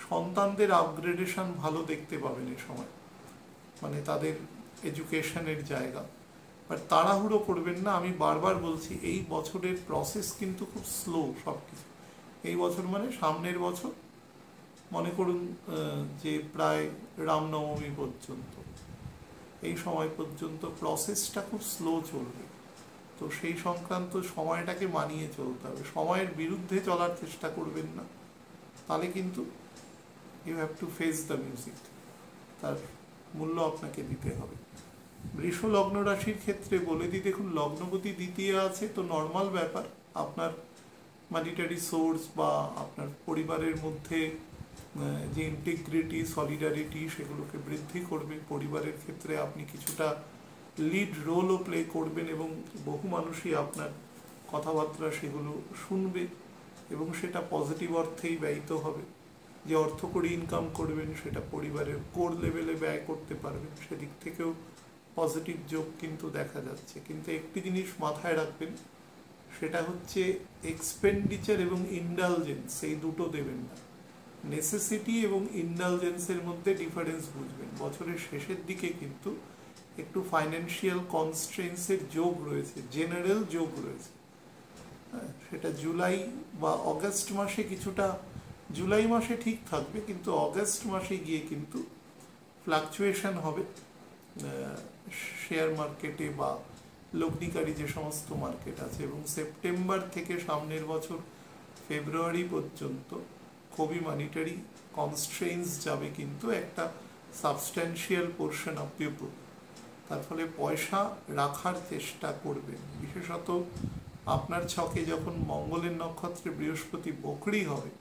সন্তানদের আপগ্রেডেশন ভালো দেখতে পাবেন এ সময়, মানে তাদের এডুকেশনের জায়গা। বাট তাড়াহুড়ো করবেন না, আমি বারবার বলছি এই বছরের প্রসেস কিন্তু খুব স্লো সব কিছু। এই বছর মানে সামনের বছর, মনে করুন যে প্রায় রামনবমী পর্যন্ত, এই সময় পর্যন্ত প্রসেসটা খুব স্লো চলবে। তো সেই সংক্রান্ত সময়টাকে মানিয়ে চলতে হবে, সময়ের বিরুদ্ধে চলার চেষ্টা করবেন না, তাহলে কিন্তু you have to face the music, তার মূল্য আপনাকে দিতে হবে। বৃষ লগ্ন রাশির ক্ষেত্রে বলে দিই, দেখুন লগ্নপতি দ্বিতীয় আছে, তো নর্মাল ব্যাপার, আপনার মানিটারি সোর্স বা আপনার পরিবারের মধ্যে যে ইন্টিগ্রিটি, সলিডারিটি, সেগুলোকে বৃদ্ধি করবে। পরিবারের ক্ষেত্রে আপনি কিছুটা লিড রোলও প্লে করবেন, এবং বহু মানুষই আপনার কথাবার্তা সেগুলো শুনবে, এবং সেটা পজিটিভ অর্থেই ব্যয়িত হবে। যে অর্থ করে ইনকাম করবেন সেটা পরিবারের কোর লেভেলে ব্যয় করতে পারবেন, সেদিক থেকেও পজিটিভ যোগ কিন্তু দেখা যাচ্ছে। কিন্তু একটি জিনিস মাথায় রাখবেন, সেটা হচ্ছে এক্সপেন্ডিচার এবং ইন্ডালজেন্স, এই দুটো দেবেন না। নেসেসিটি এবং ইন্ডালজেন্সের মধ্যে ডিফারেন্স বুঝবেন। বছরের শেষের দিকে কিন্তু একটু ফাইন্যান্সিয়াল কনস্ট্রেন্টসের যোগ রয়েছে, জেনারেল যোগ রয়েছে। সেটা জুলাই বা অগাস্ট মাসে কিছুটা, জুলাই মাসে ঠিক থাকবে, কিন্তু অগাস্ট মাসে গিয়ে কিন্তু ফ্লাকচুয়েশন হবে শেয়ার মার্কেটে বা লগ্নিকারী যে সমস্ত মার্কেট আছে। এবং সেপ্টেম্বর থেকে সামনের বছর ফেব্রুয়ারি পর্যন্ত খুবই মানিটারি কনস্ট্রেন্টস যাবে, কিন্তু একটা সাবস্ট্যান্সিয়াল পোর্শন অফ পিপল। তার ফলে পয়সা রাখার চেষ্টা করবেন, বিশেষত আপনার ছকে যখন মঙ্গলের নক্ষত্রে বৃহস্পতি বকরি হবে,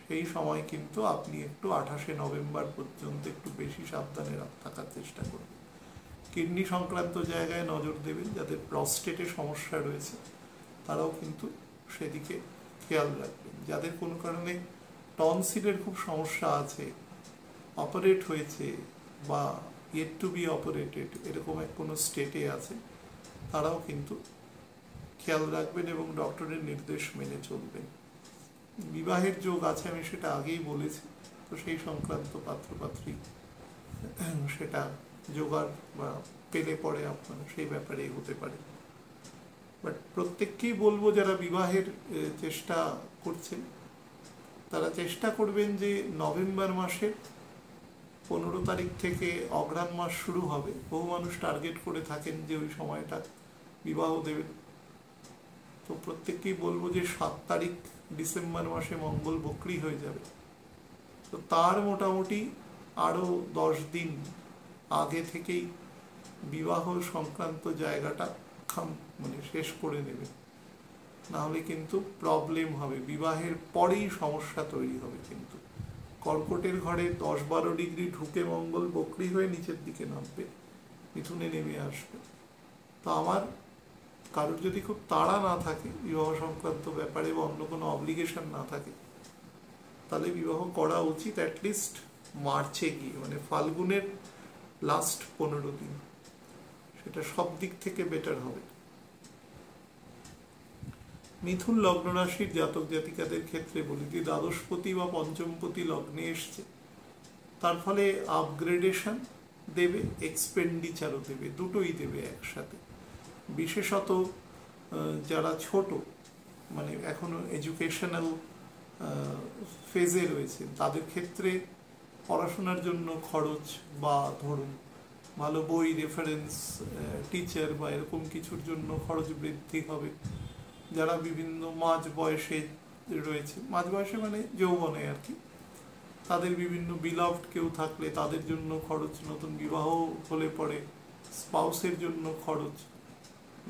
সেই সময় কিন্তু আপনি একটু 28শে নভেম্বর পর্যন্ত একটু বেশি সাবধানে থাকার চেষ্টা করবেন। কিডনি সংক্রান্ত জায়গায় নজর দেবেন, যাদের প্রস্টেটে সমস্যা রয়েছে তারাও কিন্তু সেদিকে খেয়াল রাখবেন। যাদের কোনো কারণে টনসিলের খুব সমস্যা আছে, অপারেট হয়েছে বা ইয়েট টু বি অপারেটেড, এরকম কোনো স্টেটে আছে, তারাও কিন্তু খেয়াল রাখবেন এবং ডক্টরের নির্দেশ মেনে চলবেন। বিবাহের যোগ আছে, আমি সেটা আগেই বলেছি, তো সেই সংক্রান্ত পাত্রপাত্রী সেটা জোগাড় বা পেলে পরে আপনারা সেই ব্যাপারে এগোতে পারে। বাট প্রত্যেককেই বলবো যারা বিবাহের চেষ্টা করছেন, তারা চেষ্টা করবেন যে নভেম্বর মাসের 15 তারিখ থেকে অঘ্রাণ মাস শুরু হবে। বহু মানুষ টার্গেট করে থাকেন যে ওই সময়টা বিবাহ দেবেন, তো প্রত্যেককেই বলবো যে 7 তারিখ ডিসেম্বর মাসে মঙ্গল বক্রি হয়ে যাবে, তো তার মোটামুটি আরও 10 দিন আগে থেকেই বিবাহ সংক্রান্ত জায়গাটা মানে শেষ করে নেবে। না হলে কিন্তু প্রবলেম হবে, বিবাহের পরেই সমস্যা তৈরি হবে। কিন্তু কর্কটের ঘরে 10-12 ডিগ্রি ঢুকে মঙ্গল বক্রী হয়ে নিচের দিকে নামবে, মিথুনে নেমে আসবে। তো আমার কারোর যদি খুব তাড়া না থাকে বিবাহ সংক্রান্ত ব্যাপারে বা অন্য কোনো অব্লিগেশন না থাকে, তাহলে বিবাহ করা উচিত অ্যাটলিস্ট মার্চে গিয়ে, মানে ফাল্গুনের লাস্ট 15 দিন, সেটা সব দিক থেকে বেটার হবে। মিথুন লগ্ন রাশির জাতক জাতিকাদের ক্ষেত্রে বলি যে দ্বাদশপতি বা পঞ্চমপতি লগ্নে এসছে, তার ফলে আপগ্রেডেশন দেবে, এক্সপেন্ডিচারও দেবে, দুটোই দেবে একসাথে। বিশেষত যারা ছোট, মানে এখনো এডুকেশনাল ফেজে রয়েছে, তাদের ক্ষেত্রে পড়াশোনার জন্য খরচ বা ধরুন ভালো বই, রেফারেন্স, টিচার বা এরকম কিছুর জন্য খরচ বৃদ্ধি হবে। যারা বিভিন্ন মাঝ বয়সে রয়েছে, মাঝ বয়সে মানে যৌবনে আর কি, তাদের বিভিন্ন বিলাভড কেউ থাকলে তাদের জন্য খরচ, নতুন বিবাহ হলে পরে স্পাউসের জন্য খরচ,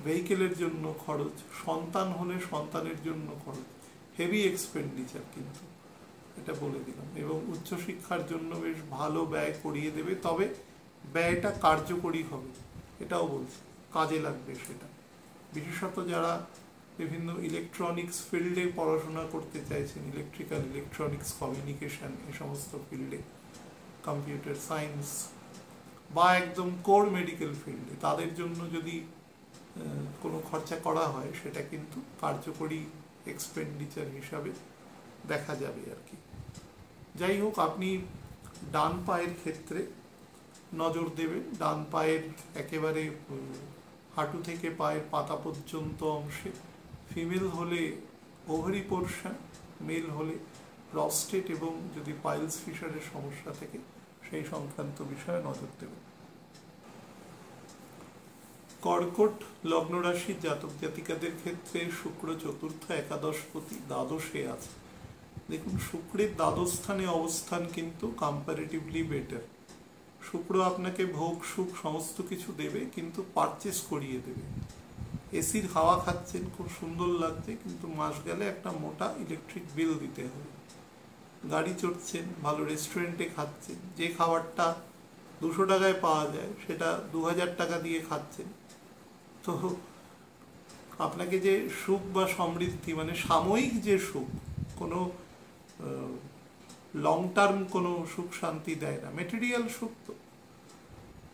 ভেহিকেলের জন্য খরচ, সন্তান হলে সন্তানের জন্য খরচ, হেভি এক্সপেন্ডিচার কিন্তু, এটা বলে দিলাম। এবং উচ্চশিক্ষার জন্য বেশ ভালো ব্যয় করিয়ে দেবে, তবে ব্যয়টা কার্যকরী হবে, এটাও বলছি, কাজে লাগবে সেটা। বিশেষত যারা বিভিন্ন ইলেকট্রনিক্স ফিল্ডে পড়াশোনা করতে চাইছেন, ইলেকট্রিক্যাল, ইলেকট্রনিক্স, কমিউনিকেশন, এই সমস্ত ফিল্ডে, কম্পিউটার সায়েন্স বা একদম কোর মেডিকেল ফিল্ডে, তাদের জন্য যদি কোনো খরচা করা হয় সেটা কিন্তু কার্যকরী এক্সপেন্ডিচার হিসাবে দেখা যাবে আর কি। যাই হোক, আপনি ডান পায়ের ক্ষেত্রে নজর দেবেন। ডান পায়ের একেবারে হাঁটু থেকে পায়ের পাতা পর্যন্ত অংশে, ফিমেল হলে ওভারি পোর্শন, মেল হলে প্রস্টেট, এবং যদি পাইলস ফিশারের সমস্যা থেকে সেই সংক্রান্ত বিষয়ে নজর দেবেন। কর্কট লগ্ন রাশির জাতক জাতিকাদের ক্ষেত্রে শুক্র চতুর্থ একাদশপতি দ্বাদশে আছে। দেখুন, শুক্রের দ্বাদশ স্থানে অবস্থান কিন্তু কম্পারেটিভলি বেটার। শুক্র আপনাকে ভোগ সুখ সমস্ত কিছু দেবে, কিন্তু পারচেস করিয়ে দেবে। এসির হাওয়া খাচ্ছেন, খুব সুন্দর লাগছে, কিন্তু মাস গেলে একটা মোটা ইলেকট্রিক বিল দিতে হবে। গাড়ি চড়ছেন, ভালো রেস্টুরেন্টে খাচ্ছেন, যে খাবারটা 200 টাকায় পাওয়া যায় সেটা 2000 টাকা দিয়ে খাচ্ছেন। তো আপনাকে যে সুখ বা সমৃদ্ধি, মানে সাময়িক যে সুখ, কোনো লং টার্ম কোনো সুখ শান্তি দেয় না, মেটেরিয়াল সুখ,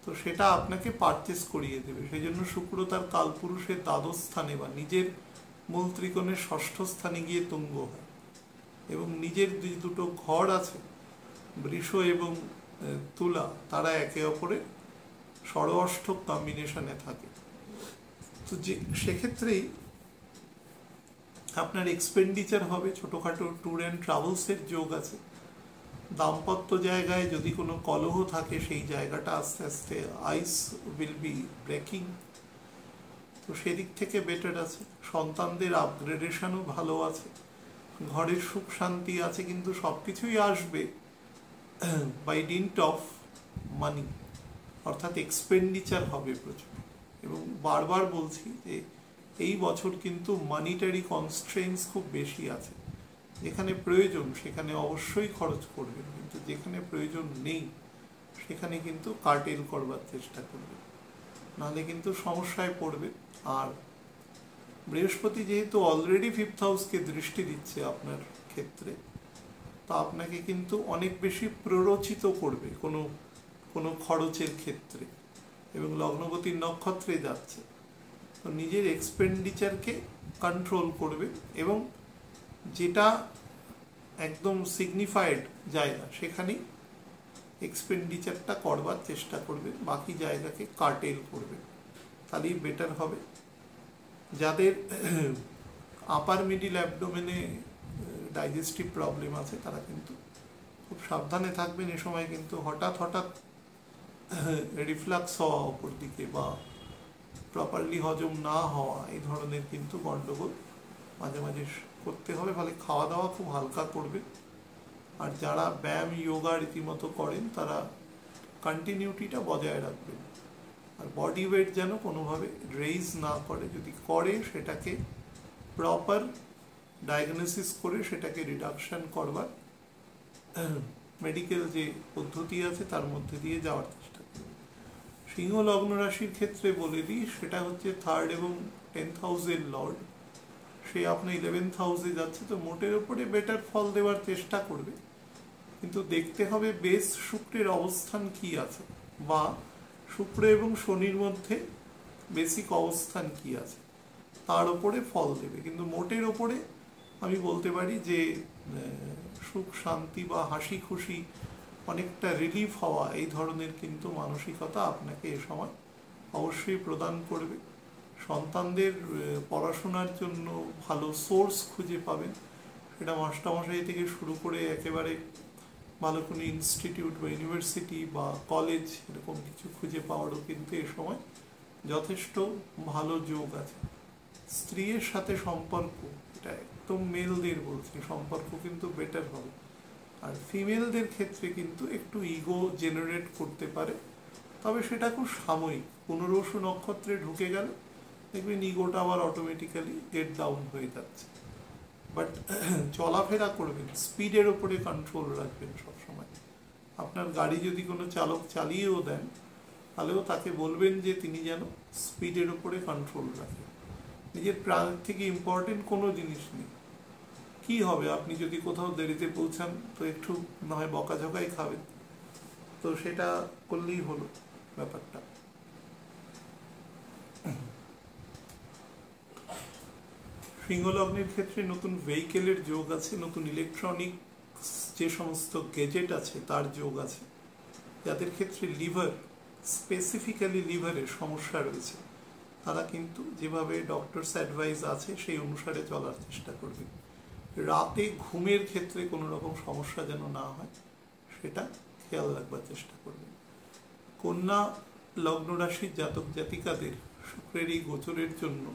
তো সেটা আপনাকে পারচেস করিয়ে দেবে। সেই জন্য শুক্র তার কালপুরুষের দ্বাদশ স্থানে বা নিজের মূল ত্রিকোণের ষষ্ঠ স্থানে গিয়ে তুঙ্গ হয়, এবং নিজের যে দুটো ঘর আছে, বৃষ এবং তুলা, তারা একে অপরের ষড়অষ্টক কম্বিনেশনে থাকে। তো যে সেক্ষেত্রেই আপনার এক্সপেন্ডিচার হবে, ছোটোখাটো ট্যুর অ্যান্ড ট্রাভেলসের যোগ আছে। দাম্পত্য জায়গায় যদি কোনো কলহ থাকে, সেই জায়গাটা আস্তে আস্তে আইস উইল বি ব্রেকিং, তো সেদিক থেকে বেটার আছে। সন্তানদের আপগ্রেডেশনও ভালো আছে, ঘরের সুখ শান্তি আছে, কিন্তু সব কিছুই আসবে বাই ডিন্ট অফ মানি, অর্থাৎ এক্সপেন্ডিচার হবে প্রচুর। এবং বারবার বলছি যে এই বছর কিন্তু মানিটারি কনস্ট্রেন্টস খুব বেশি আছে। যেখানে প্রয়োজন সেখানে অবশ্যই খরচ করবেন, কিন্তু যেখানে প্রয়োজন নেই সেখানে কিন্তু কার্টেল করবার চেষ্টা করবেন, নাহলে কিন্তু সমস্যায় পড়বে। আর বৃহস্পতি যেহেতু অলরেডি 5th হাউসকে দৃষ্টি দিচ্ছে আপনার ক্ষেত্রে, তা আপনাকে কিন্তু অনেক বেশি প্ররোচিত করবে কোনো কোনো খরচের ক্ষেত্রে, এবং লগ্নপতির নক্ষত্রে যাচ্ছে, তো নিজের এক্সপেন্ডিচারকে কন্ট্রোল করবে, এবং যেটা একদম সিগনিফাইড জায়গা সেখানেই এক্সপেন্ডিচারটা করবার চেষ্টা করবে, বাকি জায়গাকে কার্টেল করবে, তাহলেই বেটার হবে। যাদের আপার মিডিল অ্যাবডোমেনে ডাইজেস্টিভ প্রবলেম আছে, তারা কিন্তু খুব সাবধানে থাকবেন। এ সময় কিন্তু হঠাৎ হঠাৎ রিফ্লাক্স হওয়া অপর দিকে, বা প্রপারলি হজম না হওয়া, এই ধরনের কিন্তু গণ্ডগোল মাঝে মাঝে করতে হবে। ফলে খাওয়া দাওয়া খুব হালকা করবে। আর যারা ব্যায়াম, যোগা রীতিমতো করেন, তারা কন্টিনিউটিটা বজায় রাখবেন। আর বডি ওয়েট যেন কোনোভাবে রেইজ না করে, যদি করে সেটাকে প্রপার ডায়াগনোসিস করে সেটাকে রিডাকশন করবার মেডিকেল যে পদ্ধতি আছে তার মধ্যে দিয়ে যাওয়ার চেষ্টা করবে। সিংহ লগ্ন রাশির ক্ষেত্রে বলে দিই, সেটা হচ্ছে 3rd এবং 10th হাউসের লর্ড। সে আপনার 11th হাউসে যাচ্ছে, তো মোটের উপরে বেটার ফল দেওয়ার চেষ্টা করবে, কিন্তু দেখতে হবে বেশ শুক্রের অবস্থান কি আছে, বা শুক্র এবং শনির মধ্যে বেসিক অবস্থান কি আছে, তার উপরে ফল দেবে। কিন্তু মোটের ওপরে আমি বলতে পারি যে সুখ শান্তি বা হাসি খুশি, অনেকটা রিলিফ হওয়া, এই ধরনের কিন্তু মানসিকতা আপনাকে এ সময় অবশ্যই প্রদান করবে। সন্তানদের পড়াশোনার জন্য ভালো সোর্স খুঁজে পাবেন, সেটা মাস্টারমশাই থেকে শুরু করে একেবারে ভালো কোনো ইনস্টিটিউট বা ইউনিভার্সিটি বা কলেজ, এরকম কিছু খুঁজে পাওয়ারও কিন্তু এ সময় যথেষ্ট ভালো যোগ আছে। স্ত্রীর সাথে সম্পর্ক, এটা একদম মেলদের বলছি, সম্পর্ক কিন্তু বেটার হবে। আর ফিমেলদের ক্ষেত্রে কিন্তু একটু ইগো জেনারেট করতে পারে, তবে সেটা খুব সাময়িক। পুনর্বসু নক্ষত্রে ঢুকে গেলে দেখবেন ইগোটা আবার অটোমেটিক্যালি গেট ডাউন হয়ে যাচ্ছে। বাট চলাফেরা করবেন, স্পিডের ওপরে কন্ট্রোল রাখবেন সবসময়। আপনার গাড়ি যদি কোনো চালক চালিয়েও দেন, তাহলেও তাকে বলবেন যে তিনি যেন স্পিডের ওপরে কন্ট্রোল রাখেন। নিজের প্রাণের থেকে ইম্পর্টেন্ট কোনো জিনিস নেই। কি হবে আপনি যদি কোথাও দেরিতে পৌঁছান, তো একটু না হয় বকাঝকাই খাবেন, তো সেটা করলেই হলো ব্যাপারটা। সিংহ লগ্নের ক্ষেত্রে নতুন ভেহিকেলের যোগ আছে, নতুন ইলেকট্রনিক যে সমস্ত গেজেট আছে তার যোগ আছে। যাদের ক্ষেত্রে লিভার, স্পেসিফিক্যালি লিভারের সমস্যা রয়েছে, তারা কিন্তু যেভাবে ডক্টরস অ্যাডভাইস আছে সেই অনুসারে চলার চেষ্টা করবে। রাতে ঘুমের ক্ষেত্রে কোনো রকম সমস্যা যেন না হয়, সেটা খেয়াল রাখবার চেষ্টা করবেন। কন্যা লগ্ন রাশির জাতক জাতিকাদের শুক্রের এই গোচরের জন্য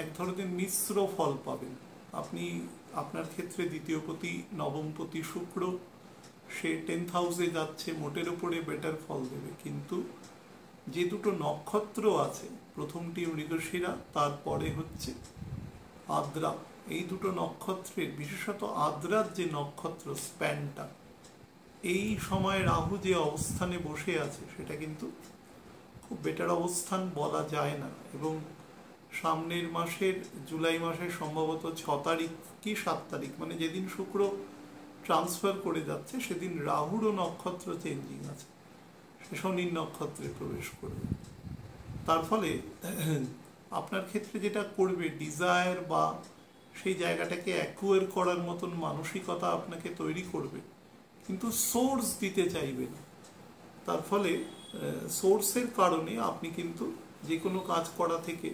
এক ধরনের মিশ্র ফল পাবেন। আপনি আপনার ক্ষেত্রে দ্বিতীয়পতি নবমপতি শুক্র, সে 10th হাউসে যাচ্ছে, মোটের উপরে বেটার ফল দেবে। কিন্তু যে দুটো নক্ষত্র আছে, প্রথমটি মৃগশিরা, তারপরে হচ্ছে আদ্রা, এই দুটো নক্ষত্রের, বিশেষত আদ্রার যে নক্ষত্র স্প্যানটা, এই সময় রাহু যে অবস্থানে বসে আছে সেটা কিন্তু খুব বেটার অবস্থান বলা যায় না। এবং সামনের মাসের জুলাই মাসের সম্ভবত 6 তারিখ কি 7 তারিখ, মানে যেদিন শুক্র ট্রান্সফার করে যাচ্ছে সেদিন রাহুরও নক্ষত্র চেঞ্জিং আছে, সে শনির নক্ষত্রে প্রবেশ করবে। তার ফলে আপনার ক্ষেত্রে যেটা করবে, ডিজায়ার বা সেই জায়গাটাকে অ্যাকুয়ার করার মতন মানসিকতা আপনাকে তৈরি করবে, কিন্তু সোর্স দিতে চাইবে না। তার ফলে সোর্সের কারণে আপনি কিন্তু যে কোনো কাজ করা থেকে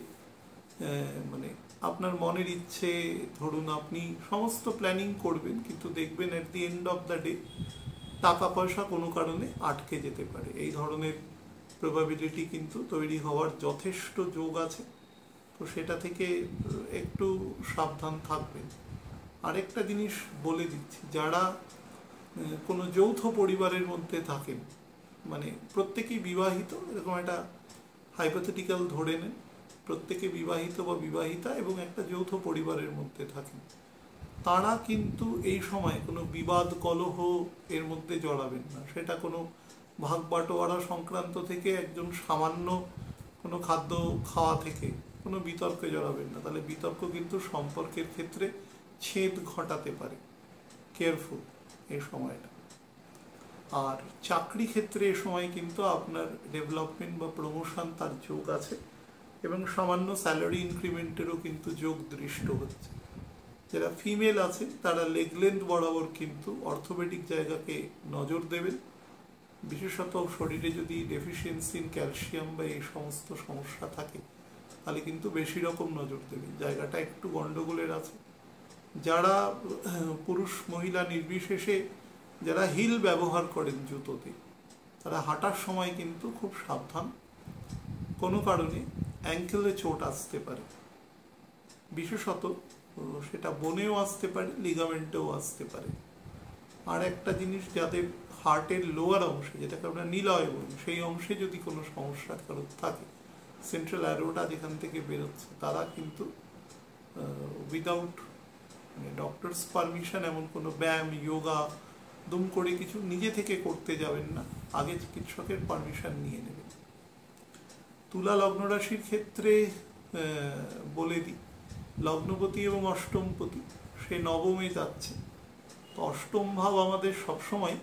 মানে আপনার মনের ইচ্ছে, ধরুন আপনি সমস্ত প্ল্যানিং করবেন, কিন্তু দেখবেন at the end of the day টাকা পয়সা কোনো কারণে আটকে যেতে পারে। এই ধরনের প্রবাবিলিটি কিন্তু তৈরি হওয়ার যথেষ্ট যোগ আছে, তো সেটা থেকে একটু সাবধান থাকবেন। আরেকটা জিনিস বলে দিচ্ছি, যারা কোনো যৌথ পরিবারের মধ্যে থাকেন, মানে প্রত্যেকেই বিবাহিত, এরকম একটা হাইপোথেটিক্যাল ধরে নেন, প্রত্যেকে বিবাহিত বা বিবাহিতা এবং একটা যৌথ পরিবারের মধ্যে থাকেন, তারা কিন্তু এই সময় কোনো বিবাদ কলহ এর মধ্যে জড়াবেন না। সেটা কোনো ভাগ বাটোয়ারা সংক্রান্ত থেকে একজন সামান্য কোনো খাদ্য খাওয়া থেকে কোনো বিতর্কে জড়াবেন না, তাহলে বিতর্ক কিন্তু সম্পর্কের ক্ষেত্রে ছেদ ঘটাতে পারে। কেয়ারফুল এই সময়টা। আর চাকরি ক্ষেত্রে এ সময় কিন্তু আপনার ডেভেলপমেন্ট বা প্রমোশন তার যোগ আছে, এবং সামান্য স্যালারি ইনক্রিমেন্টেরও কিন্তু যোগ দৃষ্ট হচ্ছে। যারা ফিমেল আছে তারা লেগ লেন্থ বরাবর কিন্তু অর্থোপেডিক জায়গাকে নজর দেবেন, বিশেষত শরীরে যদি ডেফিসিয়েন্সি ইন ক্যালসিয়াম বা এই সমস্ত সমস্যা থাকে তাহলে কিন্তু বেশি রকম নজর দেবেন, জায়গাটা একটু গন্ডগোলের আছে। যারা পুরুষ মহিলা নির্বিশেষে যারা হিল ব্যবহার করেন জুতোতে, তারা হাঁটার সময় কিন্তু খুব সাবধান, কোনো কারণে অ্যাঙ্কেলে চোট আসতে পারে, বিশেষত সেটা বোনেও আসতে পারে, লিগামেন্টেও আসতে পারে। আর একটা জিনিস, যাদের হার্টের লোয়ার অংশে, যেটাকে আমরা নীলয় বলি, সেই অংশে যদি কোনো সমস্যা কারোর থাকে, সেন্ট্রাল অ্যারোটা যেখান থেকে বেরোচ্ছে, তারা কিন্তু উইদাউট মানে ডক্টরস পারমিশন এমন কোনো ব্যায়াম যোগা দুম করে কিছু নিজে থেকে করতে যাবেন না, আগে চিকিৎসকের পারমিশন নিয়ে নেবেন। তুলা লগ্ন রাশির ক্ষেত্রে বলে দিই, লগ্নপতি এবং অষ্টমপতি সে নবমে যাচ্ছে। তো অষ্টম ভাব আমাদের সবসময়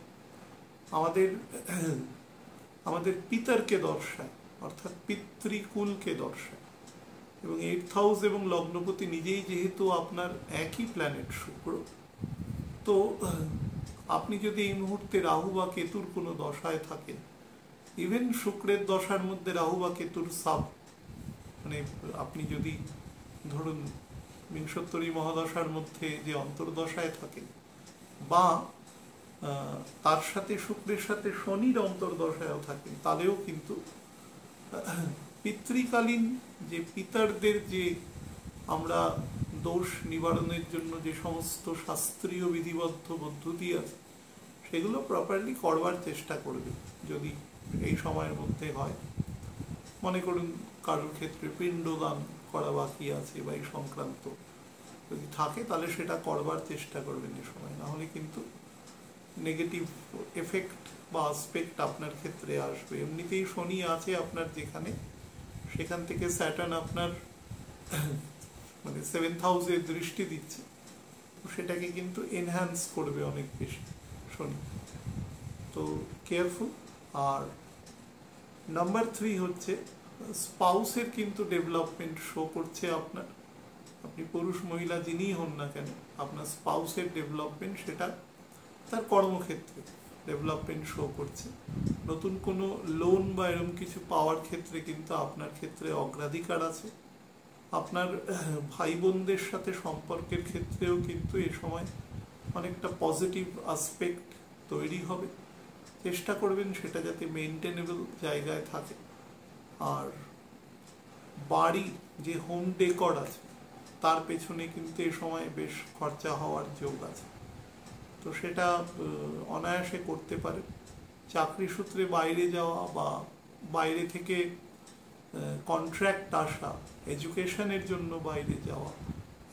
আমাদের আমাদের পিতারকে দর্শায়, অর্থাৎ পিতৃকুলকে দর্শায়। এবং 8th হাউস এবং লগ্নপতি নিজেই যেহেতু আপনার একই প্ল্যানেট শুক্র, তো আপনি যদি এই মুহূর্তে রাহু বা কেতুর কোনো দশায় থাকেন, ইভেন শুক্রের দশার মধ্যে রাহু বা কেতুর সাব মানে আপনি যদি ধরুন বিংশোত্তরী মহাদশার মধ্যে যে অন্তর্দশায় থাকেন, বা তার সাথে শুক্রের সাথে শনির অন্তর্দশায়ও থাকেন, তাহলেও কিন্তু পিতৃকালীন যে পিতারদের যে আমরা দোষ নিবারণের জন্য যে সমস্ত শাস্ত্রীয় বিধিবদ্ধ পদ্ধতি আছে সেগুলো প্রপারলি করবার চেষ্টা করবে। যদি এই সময়ের মধ্যে হয়, মনে করুন কারোর ক্ষেত্রে পিণ্ডদান করা বাকি আছে বা এই সংক্রান্ত যদি থাকে, তাহলে সেটা করবার চেষ্টা করবেন এই সময়, না হলে কিন্তু নেগেটিভ এফেক্ট বা আসপেক্ট আপনার ক্ষেত্রে আসবে। এমনিতেই শনি আছে আপনার যেখানে, সেখান থেকে স্যাটার্ন আপনার মানে 7th হাউসে দৃষ্টি দিচ্ছে, তো সেটাকে কিন্তু এনহ্যান্স করবে অনেক বেশি শনি। তো কেয়ারফুল। আর নাম্বার 3 হচ্ছে স্পাউসের কিন্তু ডেভেলপমেন্ট শো করছে আপনার, আপনি পুরুষ মহিলা যিনিই হন না কেন, আপনার স্পাউসের ডেভেলপমেন্ট সেটা তার কর্মক্ষেত্রে ডেভেলপমেন্ট শো করছে। নতুন কোনো লোন বা এরকম কিছু পাওয়ার ক্ষেত্রে কিন্তু আপনার ক্ষেত্রে অগ্রাধিকার আছে। আপনার ভাই বোনদের সাথে সম্পর্কের ক্ষেত্রেও কিন্তু এ সময় অনেকটা পজিটিভ আসপেক্ট তৈরি হবে। চেষ্টা করবেন সেটা যাতে মেনটেনেবল জায়গায় থাকে। আর বাড়ি যে হোম ডেকর আছে তার পেছনে কিন্তু এ সময় বেশ খরচা হওয়ার যোগ আছে, তো সেটা অনায়াসে করতে পারে। চাকরি সূত্রে বাইরে যাওয়া বা বাইরে থেকে কন্ট্রাক্ট আসা, এডুকেশনের জন্য বাইরে যাওয়া,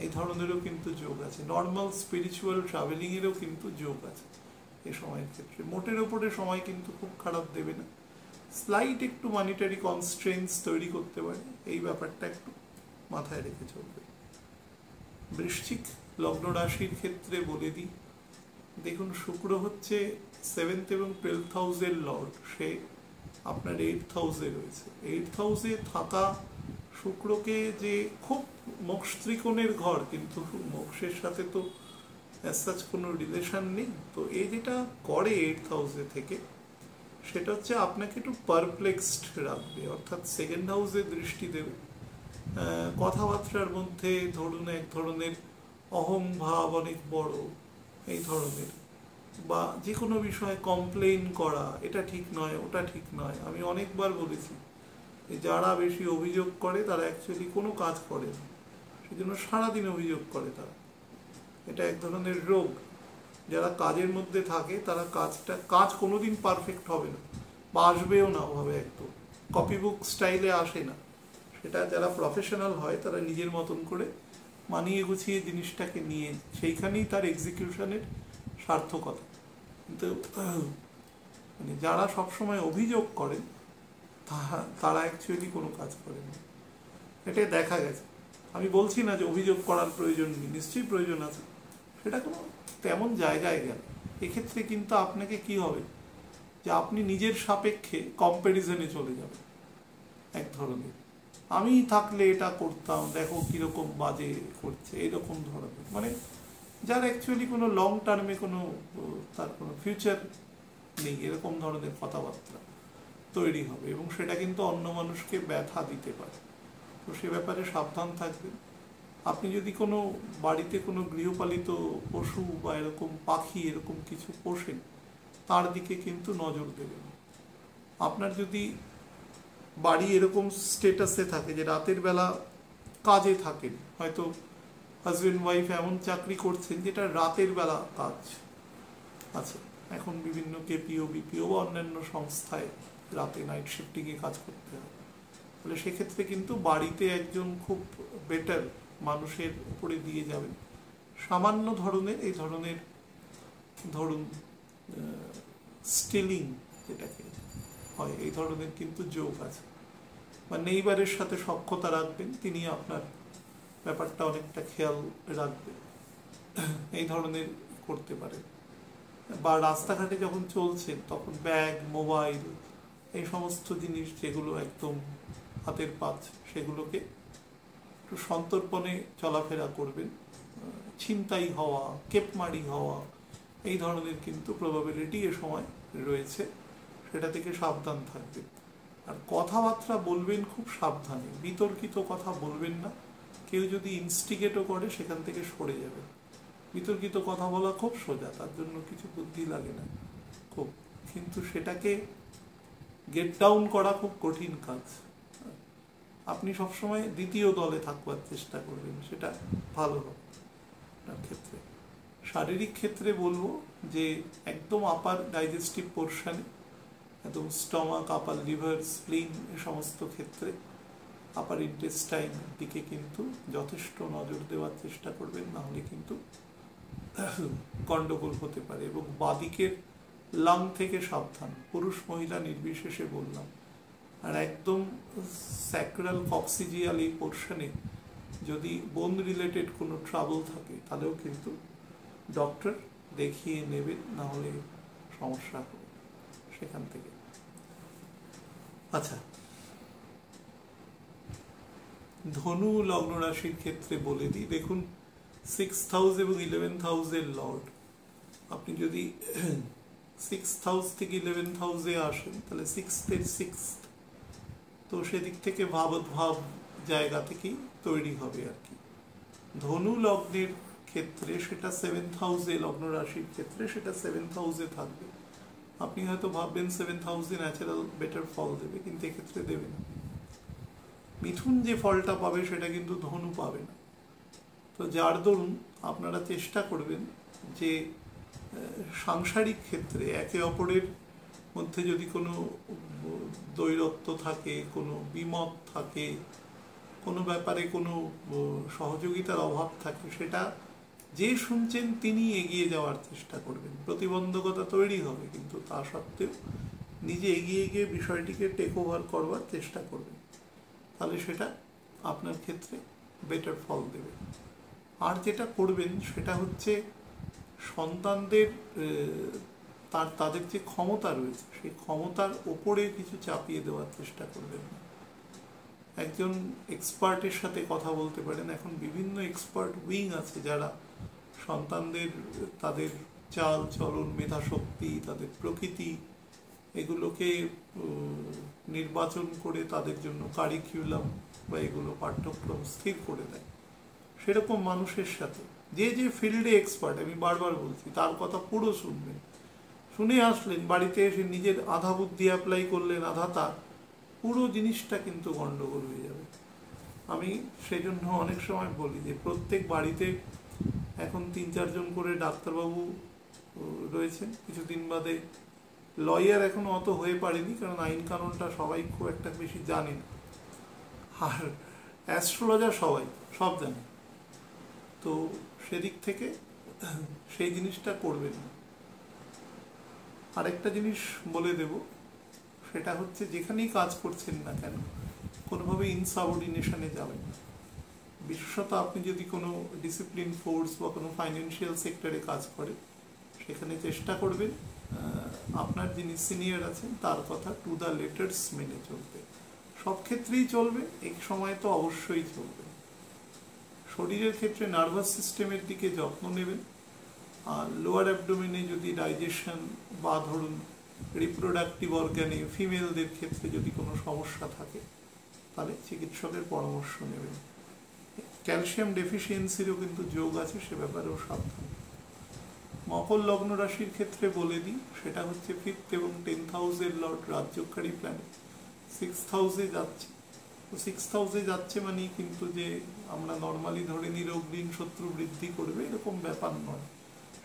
এই ধরনেরও কিন্তু যোগ আছে। নর্মাল স্পিরিচুয়াল ট্রাভেলিংয়েরও কিন্তু যোগ আছে এই সময়ের ক্ষেত্রে। মোটের ওপরে সময় কিন্তু খুব খারাপ দেবে না, স্লাইট একটু মনিটারি কনস্ট্রেন্টস তৈরি করতে পারে, এই ব্যাপারটা একটু মাথায় রেখে চলবে। বৃশ্চিক লগ্ন রাশির ক্ষেত্রে বলে দিই, দেখুন শুক্র হচ্ছে 7th এবং 12th হাউসের লর্ড, সে আপনার 8th হাউসে রয়েছে। 8th হাউসে থাকা শুক্রকে যে খুব মোক্ষ ত্রিকোণের ঘর, কিন্তু মোক্ষের সাথে তো অ্যাজ কোনো রিলেশন নেই, তো এই যেটা করে 8th হাউসে থেকে সেটা হচ্ছে আপনাকে একটু পারপ্লেক্সড রাখবে, অর্থাৎ 2nd হাউসে দৃষ্টি দেবে। কথাবার্তার মধ্যে ধরুন এক ধরনের অহং ভাব অনেক বড়, এই ধরনের, বা যে কোনো বিষয়ে কমপ্লেইন করা, এটা ঠিক নয় ওটা ঠিক নয়। আমি অনেকবার বলেছি যারা বেশি অভিযোগ করে তারা অ্যাকচুয়ালি কোনো কাজ করে না, সেজন্য সারাদিন অভিযোগ করে তারা, এটা এক ধরনের রোগ। যারা কাজের মধ্যে থাকে তারা কাজ কোনোদিন পারফেক্ট হবে না বা আসবেও না, ওভাবে একদম কপি বুক স্টাইলে আসে না। সেটা যারা প্রফেশনাল হয় তারা নিজের মতন করে মানিয়ে গুছিয়ে জিনিসটাকে নিয়ে, সেইখানেই তার এক্সিকিউশনের সার্থকতা। কিন্তু মানে যারা সবসময় অভিযোগ করেন তারা অ্যাকচুয়ালি কোনো কাজ করেন না, এটাই দেখা গেছে। আমি বলছি না যে অভিযোগ করার প্রয়োজন নেই, নিশ্চয়ই প্রয়োজন আছে, সেটা কোনো তেমন জায়গায় গেল। এক্ষেত্রে কিন্তু আপনাকে কি হবে, যে আপনি নিজের সাপেক্ষে কম্প্যারিজনে চলে যাবেন এক ধরনের, আমি থাকলে এটা করতাম, দেখো কিরকম বাজে করছে, এরকম ধরনের, মানে যার অ্যাকচুয়ালি কোনো লং টার্মে কোনো তার কোনো ফিউচার নেই, এরকম ধরনের কথাবার্তা তৈরি হবে এবং সেটা কিন্তু অন্য মানুষকে ব্যথা দিতে পারে। তো সে ব্যাপারে সাবধান থাকবেন। আপনি যদি কোনো বাড়িতে কোনো গৃহপালিত পশু বা এরকম পাখি এরকম কিছু পোষেন, তার দিকে কিন্তু নজর দেবেন। আপনার যদি বাড়ি এরকম স্টেটাসে থাকে যে রাতের বেলা কাজে থাকেন, হয়তো হাজব্যান্ড ওয়াইফ এমন চাকরি করছেন যেটা রাতের বেলা কাজ আছে, এখন বিভিন্ন কেপিও বিপিও বা অন্যান্য সংস্থায় রাতে নাইট শিফটিংয়ে কাজ করতে হয়, তাহলে সেক্ষেত্রে কিন্তু বাড়িতে একজন খুব বেটার মানুষের উপরে দিয়ে যাবেন। সামান্য ধরনের এই ধরনের ধরুন স্টিলিং যেটাকে হয়, এই ধরনের কিন্তু যোগ আছে, বা নেইবারের সাথে সখ্যতা রাখবেন, তিনি আপনার ব্যাপারটা অনেকটা খেয়াল রাখবেন, এই ধরনের করতে পারেন। বা রাস্তাঘাটে যখন চলছেন তখন ব্যাগ, মোবাইল, এই সমস্ত জিনিস যেগুলো একদম হাতের পাঁচ, সেগুলোকে একটু সন্তর্পণে চলাফেরা করবেন। ছিনতাই হওয়া, কেপমারি হওয়া, এই ধরনের কিন্তু প্রবাবিলিটি এ সময় রয়েছে, সেটা থেকে সাবধান থাকবেন। আর কথাবার্তা বলবেন খুব সাবধানে, বিতর্কিত কথা বলবেন না। কেউ যদি ইনস্টিগেটও করে সেখান থেকে সরে যাবেন। বিতর্কিত কথা বলা খুব সোজা, তার জন্য কিছু বুদ্ধি লাগে না খুব, কিন্তু সেটাকে গেট ডাউন করা খুব কঠিন কাজ। আপনি সবসময় দ্বিতীয় দলে থাকবার চেষ্টা করবেন, সেটা ভালো হবে আপনার ক্ষেত্রে। শারীরিক ক্ষেত্রে বলবো যে একদম আপার ডাইজেস্টিভ পোর্শনে, একদম স্টমাক, আপার লিভার, স্প্লিন, এ সমস্ত ক্ষেত্রে, আপার ইন্টেস্টাইন দিকে কিন্তু যথেষ্ট নজর দেওয়ার চেষ্টা করবেন, না হলে কিন্তু গন্ডগোল হতে পারে। এবং বাদিকের লাং থেকে সাবধান, পুরুষ মহিলা নির্বিশেষে বললাম। আর একদম স্যাক্রাল কক্সিজিয়াল এই পোর্শনে যদি বোন রিলেটেড কোনো ট্রাবল থাকে তাহলেও কিন্তু ডক্টর দেখিয়ে নেবেন, না হলে সমস্যা হবে সেখান থেকে। আচ্ছা, ধনু লগ্ন রাশির ক্ষেত্রে বলে দিই, দেখুন 6th হাউস এবং 11th হাউসের লর্ড, আপনি যদি 6th হাউস থেকে 11th হাউসে আসেন তাহলে 6th, তো সেদিক থেকে ভাব জায়গা থেকেই তৈরি হবে আর কি। ধনু লগ্নের ক্ষেত্রে সেটা 7th হাউসে, লগ্ন রাশির ক্ষেত্রে সেটা 7th হাউসে থাকবে। আপনি হয়তো ভাববেন 7th হাউসে ন্যাচারাল বেটার ফল দেবে, কিন্তু এক্ষেত্রে দেবে না। মিথুন যে ফলটা পাবে সেটা কিন্তু ধনু পাবে না। তো যার দরুন আপনারা চেষ্টা করবেন যে সাংসারিক ক্ষেত্রে একে অপরের মধ্যে যদি কোনো দ্বৈরত্ব থাকে, কোনো বিমত থাকে, কোনো ব্যাপারে কোনো সহযোগিতার অভাব থাকে, সেটা যে শুনছেন তিনি এগিয়ে যাওয়ার চেষ্টা করবেন। প্রতিবন্ধকতা তৈরি হবে, কিন্তু তা সত্ত্বেও নিজে এগিয়ে গিয়ে বিষয়টিকে টেক ওভার করবার চেষ্টা করবেন, তাহলে সেটা আপনার ক্ষেত্রে বেটার ফল দেবে। আর যেটা করবেন সেটা হচ্ছে সন্তানদের তাদের যে ক্ষমতা রয়েছে সেই ক্ষমতার ওপরে কিছু চাপিয়ে দেওয়ার চেষ্টা করবেন না। একজন এক্সপার্টের সাথে কথা বলতে পারেন। এখন বিভিন্ন এক্সপার্ট উইং আছে যারা সন্তানদের তাদের চাল চলন, মেধাশক্তি, তাদের প্রকৃতি, এগুলোকে নির্বাচন করে তাদের জন্য কারিকুলাম বা এগুলো পাঠ্যক্রম স্থির করে দেয়। সেরকম মানুষের সাথে যে যে ফিল্ডে এক্সপার্ট, আমি বারবার বলছি, তার কথা পুরো শুনবেন। শুনে আসলেন, বাড়িতে এসে নিজের আধা বুদ্ধি অ্যাপ্লাই করলেন, আধা তার, পুরো জিনিসটা কিন্তু গন্ডগোল হয়ে যাবে। আমি সেই জন্য অনেক সময় বলি যে প্রত্যেক বাড়িতে এখন 3-4 জন করে ডাক্তারবাবু রয়েছেন। কিছুদিন বাদে লয়ার এখনো অত হয়ে পারেনি, কারণ আইন কানুনটা সবাই খুব একটা বেশি জানে না। আর অ্যাস্ট্রোলজার সবাই সব জানে, তো সেদিক থেকে সেই জিনিসটা করবেন না। আরেকটা জিনিস বলে দেব, সেটা হচ্ছে যেখানেই কাজ করছেন না কেন কোনোভাবে ইনসাবঅর্ডিনেশনে যাবেন না। বিশেষত আপনি যদি কোনো ডিসিপ্লিন ফোর্স বা কোনো ফাইন্যান্সিয়াল সেক্টরে কাজ করেন, সেখানে চেষ্টা করবেন আপনার যিনি সিনিয়র আছেন তার কথা টু দ্য লেটার্স মেনে চলবে। সব ক্ষেত্রেই চলবে, এক সময় তো অবশ্যই চলবে। শরীরের ক্ষেত্রে নার্ভাস সিস্টেমের দিকে যত্ন নেবেন। আর লোয়ার অ্যাবডোমেনে যদি ডাইজেশন বা ধরুন রিপ্রোডাক্টিভ অর্গানে ফিমেলদের ক্ষেত্রে যদি কোনো সমস্যা থাকে তাহলে চিকিৎসকের পরামর্শ নেবেন। ক্যালসিয়াম ডেফিসিয়েন্সিরও কিন্তু যোগ আছে, সে ব্যাপারেও সাবধান। মকর লগ্ন রাশির ক্ষেত্রে বলে দিই, সেটা হচ্ছে 5th এবং 10th হাউসের লর্ড রাজ্যকারী প্ল্যানেট 6th হাউসে যাচ্ছে। তো 6th হাউসে যাচ্ছে মানে কিন্তু যে আমরা নর্মালি ধরে নিই রোগ ঋণ শত্রু বৃদ্ধি করবে, এরকম ব্যাপার নয়।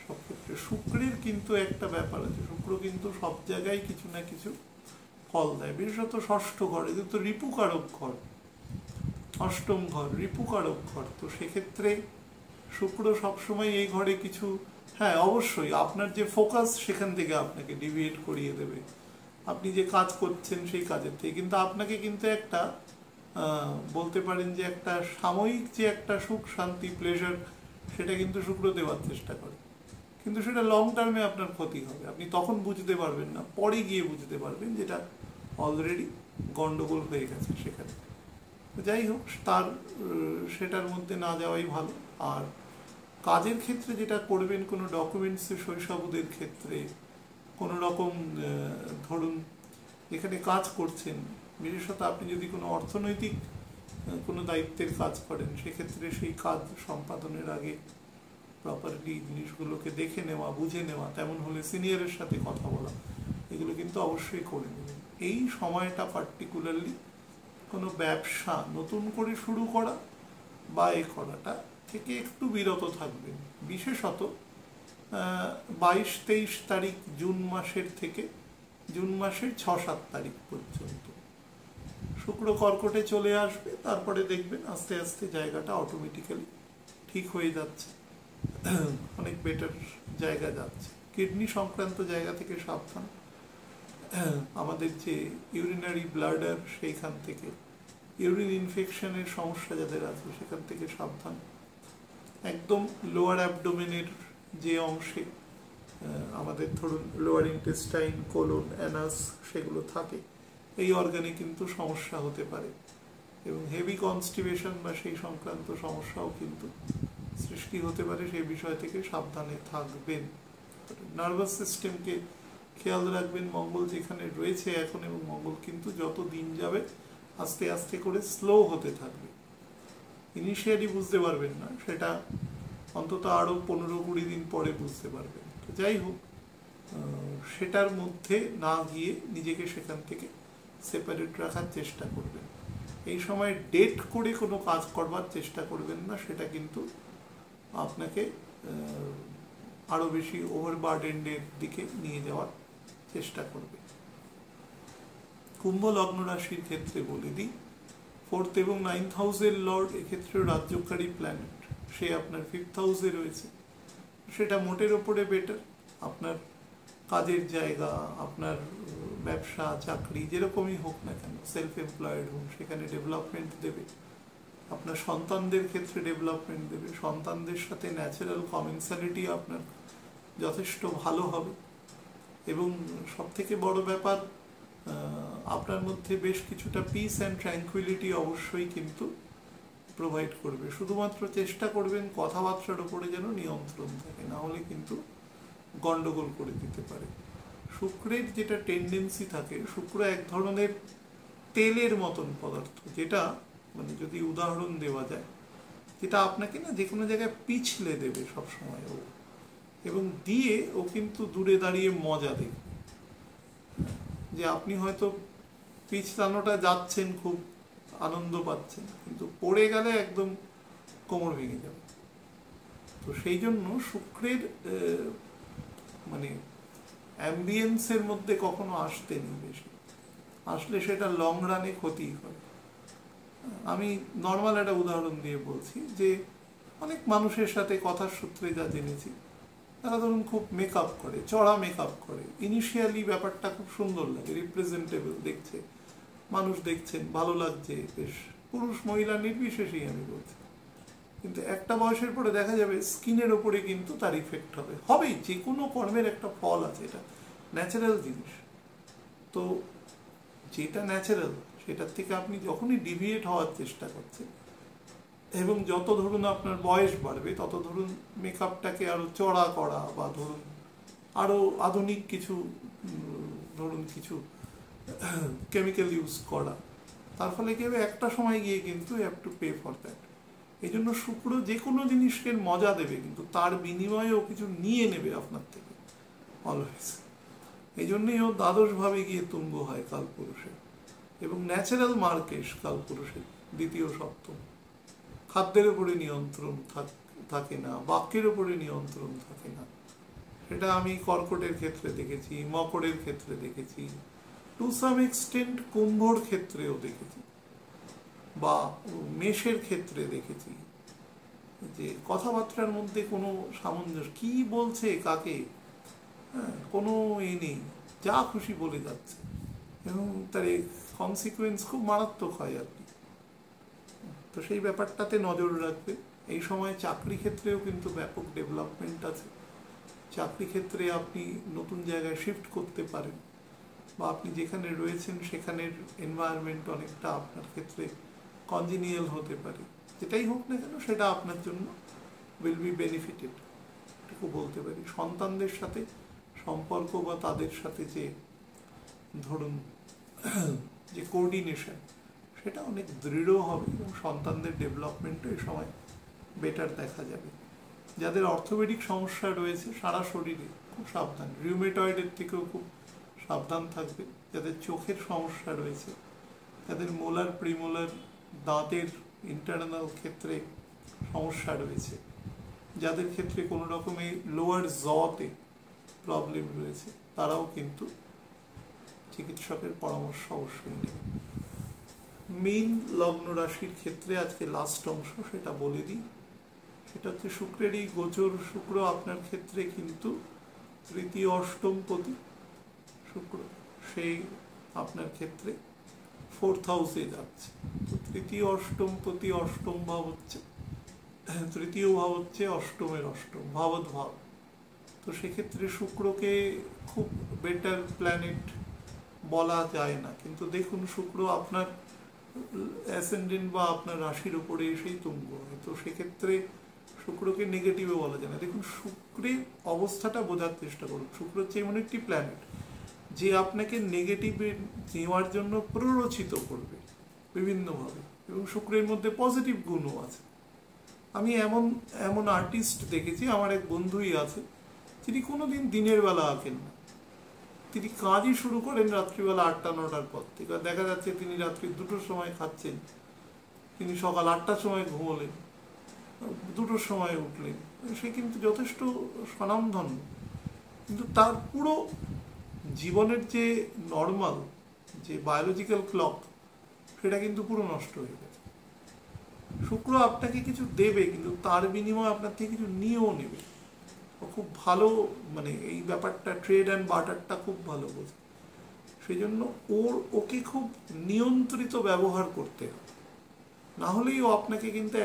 সব ক্ষেত্রে শুক্রের কিন্তু একটা ব্যাপার আছে, শুক্র কিন্তু সব জায়গায় কিছু না কিছু ফল দেয়, বিশেষত ষষ্ঠ ঘর, কিন্তু রিপুকারক ঘর, অষ্টম ঘর রিপুকারক ঘর, তো সেক্ষেত্রে শুক্র সবসময় এই ঘরে কিছু, হ্যাঁ অবশ্যই আপনার যে ফোকাস সেখান থেকে আপনাকে ডিভিয়েট করিয়ে দেবে, আপনি যে কাজ করছেন সেই কাজের থেকে, কিন্তু আপনাকে কিন্তু একটা বলতে পারেন যে একটা সাময়িক যে একটা সুখ শান্তি প্লেজার সেটা কিন্তু শুক্র দেওয়ার চেষ্টা করে, কিন্তু সেটা লং টার্মে আপনার ক্ষতি হবে, আপনি তখন বুঝতে পারবেন না, পরে গিয়ে বুঝতে পারবেন যেটা অলরেডি গন্ডগোল হয়ে গেছে সেখানে। যাই হোক, তার সেটার মধ্যে না যাওয়াই ভালো। আর কাজের ক্ষেত্রে যেটা করবেন, কোনো ডকুমেন্টসে শৈশবদের ক্ষেত্রে কোনো রকম ধরুন এখানে কাজ করছেন, বিশেষত আপনি যদি কোনো অর্থনৈতিক কোনো দায়িত্বের কাজ করেন, সেক্ষেত্রে সেই কাজ সম্পাদনের আগে প্রপারলি জিনিসগুলোকে দেখে নেওয়া, বুঝে নেওয়া, তেমন হলে সিনিয়রের সাথে কথা বলা, এগুলো কিন্তু অবশ্যই করে নেবেন। এই সময়টা পার্টিকুলারলি কোনো ব্যবসা নতুন করে শুরু করা বা এ করাটা থেকে একটু বিরত থাকবেন, বিশেষত 22-23 তারিখ জুন মাসের থেকে জুন মাসের 6-7 তারিখ পর্যন্ত শুক্র কর্কটে চলে আসবে, তারপরে দেখবেন আস্তে আস্তে জায়গাটা অটোমেটিক্যালি ঠিক হয়ে যাচ্ছে, অনেক বেটার জায়গা যাচ্ছে। কিডনি সংক্রান্ত জায়গা থেকে সাবধান, আমাদের যে ইউরিনারি ব্লাডার সেইখান থেকে, ইউরিন ইনফেকশনের সমস্যা যাদের আছে সেখান থেকে সাবধান। একদম লোয়ার অ্যাবডোমেনের যে অংশে আমাদের ধরুন লোয়ার ইন্টেস্টাইন, কোলন, অ্যানাস সেগুলো থাকে, এই অর্গানে কিন্তু সমস্যা হতে পারে, এবং হেভি কনস্টিপেশন বা সেই সংক্রান্ত সমস্যাও কিন্তু সৃষ্টি হতে পারে, সেই বিষয় থেকে সাবধানে থাকবেন। নার্ভাস সিস্টেমকে খেয়াল রাখবেন, মঙ্গল যেখানে রয়েছে এখন, এবং মঙ্গল কিন্তু যত দিন যাবে আস্তে আস্তে করে স্লো হতে থাকবে, ইনিশিয়ালি বুঝতে পারবেন না, সেটা অন্তত আরও 15-20 দিন পরে বুঝতে পারবেন। তো যাই হোক, সেটার মধ্যে না গিয়ে নিজেকে সেখান থেকে সেপারেট রাখার চেষ্টা করবেন। এই সময় ডেট করে কোনো কাজ করবার চেষ্টা করবেন না, সেটা কিন্তু আপনাকে আরও বেশি ওভারবার্ডেন্ডের দিকে নিয়ে যাওয়ার চেষ্টা করবে। কুম্ভ লগ্ন রাশির ক্ষেত্রে বলে দিই, 4th এবং 9th হাউসের লর্ড এক্ষেত্রে রাজ্যকারী প্ল্যানেট, সে আপনার 5th হাউসে রয়েছে, সেটা মোটের ওপরে বেটার। আপনার কাজের জায়গা, আপনার ব্যবসা, চাকরি যেরকমই হোক না কেন, সেলফ এমপ্লয়েড হোক, সেখানে ডেভেলপমেন্ট দেবে, আপনার সন্তানদের ক্ষেত্রে ডেভেলপমেন্ট দেবে, সন্তানদের সাথে ন্যাচারাল কমেন্সালিটি আপনার যথেষ্ট ভালো হবে, এবং সবথেকে বড় ব্যাপার আপনার মধ্যে বেশ কিছুটা পিস অ্যান্ড ট্র্যাঙ্কুইলিটি অবশ্যই কিন্তু প্রোভাইড করবে। শুধুমাত্র চেষ্টা করবেন কথাবার্তার উপরে যেন নিয়ন্ত্রণ থাকে, না হলে কিন্তু গন্ডগোল করে দিতে পারে। শুক্রের যেটা টেন্ডেন্সি থাকে, শুক্র এক ধরনের তেলের মতন পদার্থ, যেটা মানে যদি উদাহরণ দেওয়া যায়, যেটা আপনাকে না যে কোনো জায়গায় পিছলে দেবে সবসময় ও, এবং দিয়ে ও কিন্তু দূরে দাঁড়িয়ে মজা দেবে, যে আপনি হয়তো পিছলানোটা যাচ্ছেন, খুব আনন্দ পাচ্ছেন, কিন্তু পড়ে গেলে একদম কোমর ভেঙে যাবে। তো সেই জন্য শুক্রের মানে অ্যাম্বিয়েন্সের মধ্যে কখনো আসতে নেই বেশি, আসলে সেটা লং রানে ক্ষতি করে। আমি নর্মাল একটা উদাহরণ দিয়ে বলছি, যে অনেক মানুষের সাথে কথার সূত্রে যা জেনেছি, তারা ধরুন খুব মেকআপ করে, চড়া মেকআপ করে, ইনিশিয়ালি ব্যাপারটা খুব সুন্দর লাগে, রিপ্রেজেন্টেবল দেখছে, মানুষ দেখছেন, ভালো লাগছে, বেশ পুরুষ মহিলা নির্বিশেষেই আমি বলছি, কিন্তু একটা বয়সের পরে দেখা যাবে স্কিনের ওপরে কিন্তু তার ইফেক্ট হবে, হবেই, যে কোনো কর্মের একটা ফল আছে, এটা ন্যাচারাল জিনিস। তো যেটা ন্যাচারাল সেটার থেকে আপনি যখনই ডিভিয়েট হওয়ার চেষ্টা করছেন, এবং যত ধরুন আপনার বয়স বাড়বে, তত ধরুন মেকআপটাকে আরো চড়া করা, বা ধরুন আরো আধুনিক কিছু, ধরুন কিছু কেমিক্যাল ইউজ করা, তার ফলে কি হবে, একটা সময় গিয়ে কিন্তু you have to pay for that. এই জন্য শুক্র যে কোনো জিনিসকে মজা দেবে, কিন্তু তার বিনিময়ে ও কিছু নিয়ে নেবে আপনার থেকে অলওয়েজ। এই জন্যই ও দ্বাদশভাবে গিয়ে তুঙ্গ হয় কালপুরুষের, এবং ন্যাচারাল মার্কেশ কালপুরুষের দ্বিতীয় সপ্তম। খাদ্যের উপরে নিয়ন্ত্রণ থাকে না, বাক্যের উপরে নিয়ন্ত্রণ থাকে না, সেটা আমি কর্কটের ক্ষেত্রে দেখেছি, মকরের ক্ষেত্রে দেখেছি, টু সাম এক্সটেন্ট কুম্ভর ক্ষেত্রেও দেখেছি। বা মেষের ক্ষেত্রে দেখেছি যে কথাবার্তার মধ্যে কোনো সামঞ্জস্য, কি বলছে কাকে, হ্যাঁ, কোনো নেই, যা খুশি বলে যাচ্ছে, এবং তার কনসিকুয়েন্স খুব মারাত্মক হয় আর কি। তো সেই ব্যাপারটাতে নজর রাখবে। এই সময় চাকরি ক্ষেত্রেও কিন্তু ব্যাপক ডেভেলপমেন্ট আছে। চাকরি ক্ষেত্রে আপনি নতুন জায়গায় শিফট করতে পারেন, বা আপনি যেখানে রয়েছেন সেখানের এনভায়রনমেন্ট অনেকটা আপনার ক্ষেত্রে কনজিনিয়াল হতে পারে। যেটাই হোক না কেন সেটা আপনার জন্য উইল বি বেনিফিটেড, এটুকু বলতে পারি। সন্তানদের সাথে সম্পর্ক বা তাদের সাথে যে ধরুন যে কোঅর্ডিনেশন, সেটা অনেক দৃঢ় হবে এবং সন্তানদের ডেভেলপমেন্টও এই সময় বেটার দেখা যাবে। যাদের অর্থোপেডিক সমস্যা রয়েছে সারা শরীরে, খুব সাবধান, রিউমেটয়েডের থেকেও খুব সাবধান থাকবে। যাদের চোখের সমস্যা রয়েছে, যাদের মোলার প্রিমোলার দাঁতের ইন্টারনাল ক্ষেত্রে সমস্যা রয়েছে, যাদের ক্ষেত্রে কোনো রকমের লোয়ার জতে প্রবলেম রয়েছে, তারাও কিন্তু চিকিৎসকের পরামর্শ অবশ্যই নেবে। মীন লগ্ন রাশির ক্ষেত্রে আজকে লাস্ট অংশ, সেটা বলে দিই। সেটা হচ্ছে শুক্রেরই গোচর। শুক্র আপনার ক্ষেত্রে কিন্তু তৃতীয় অষ্টম পতি শুক্র, সেই আপনার ক্ষেত্রে 4th হাউসে যাচ্ছে। তো তৃতীয় অষ্টম পতি, অষ্টম ভাব হচ্ছে, তৃতীয় ভাব হচ্ছে অষ্টমের অষ্টম, ভাবত ভাব। তো সেক্ষেত্রে শুক্রকে খুব বেটার প্ল্যানেট বলা যায় না, কিন্তু দেখুন শুক্র আপনার অ্যাসেন্ডেন্ট বা আপনার রাশির উপরে এসেই তুঙ্গ হয়। তো সেক্ষেত্রে শুক্রকে নেগেটিভে বলা যায় না। দেখুন শুক্রের অবস্থাটা বোঝার চেষ্টা করুন। শুক্র হচ্ছে এমন একটি প্ল্যানেট যে আপনাকে নেগেটিভে নেওয়ার জন্য প্ররোচিত করবে বিভিন্নভাবে, এবং শুক্রের মধ্যে পজিটিভ গুণও আছে। আমি এমন এমন আর্টিস্ট দেখেছি, আমার এক বন্ধুই আছে, তিনি কোনোদিন দিনের বেলা আঁকেন না। তিনি কাজই শুরু করেন রাত্রিবেলা 8টা-9টার পর থেকে। দেখা যাচ্ছে তিনি রাত্রি 2টোর সময় খাচ্ছেন, তিনি সকাল 8টার সময় ঘুমোলেন, 2টোর সময় উঠলেন। সে কিন্তু যথেষ্ট স্বনামধন্য, কিন্তু তার পুরো জীবনের যে নর্মাল যে বায়োলজিক্যাল ক্লক, সেটা কিন্তু পুরো নষ্ট হয়ে গেছে। শুক্র আপনাকে কিছু দেবে, কিন্তু তার বিনিময়ে আপনার থেকে কিছু নিয়েও নেবে। ও খুব ভালো, মানে এই ব্যাপারটা ট্রেড অ্যান্ড বার্টারটা খুব ভালো বোঝে। সেই জন্য ওকে খুব নিয়ন্ত্রিত ব্যবহার করতে হবে, না হলেই ও আপনাকে কিন্তু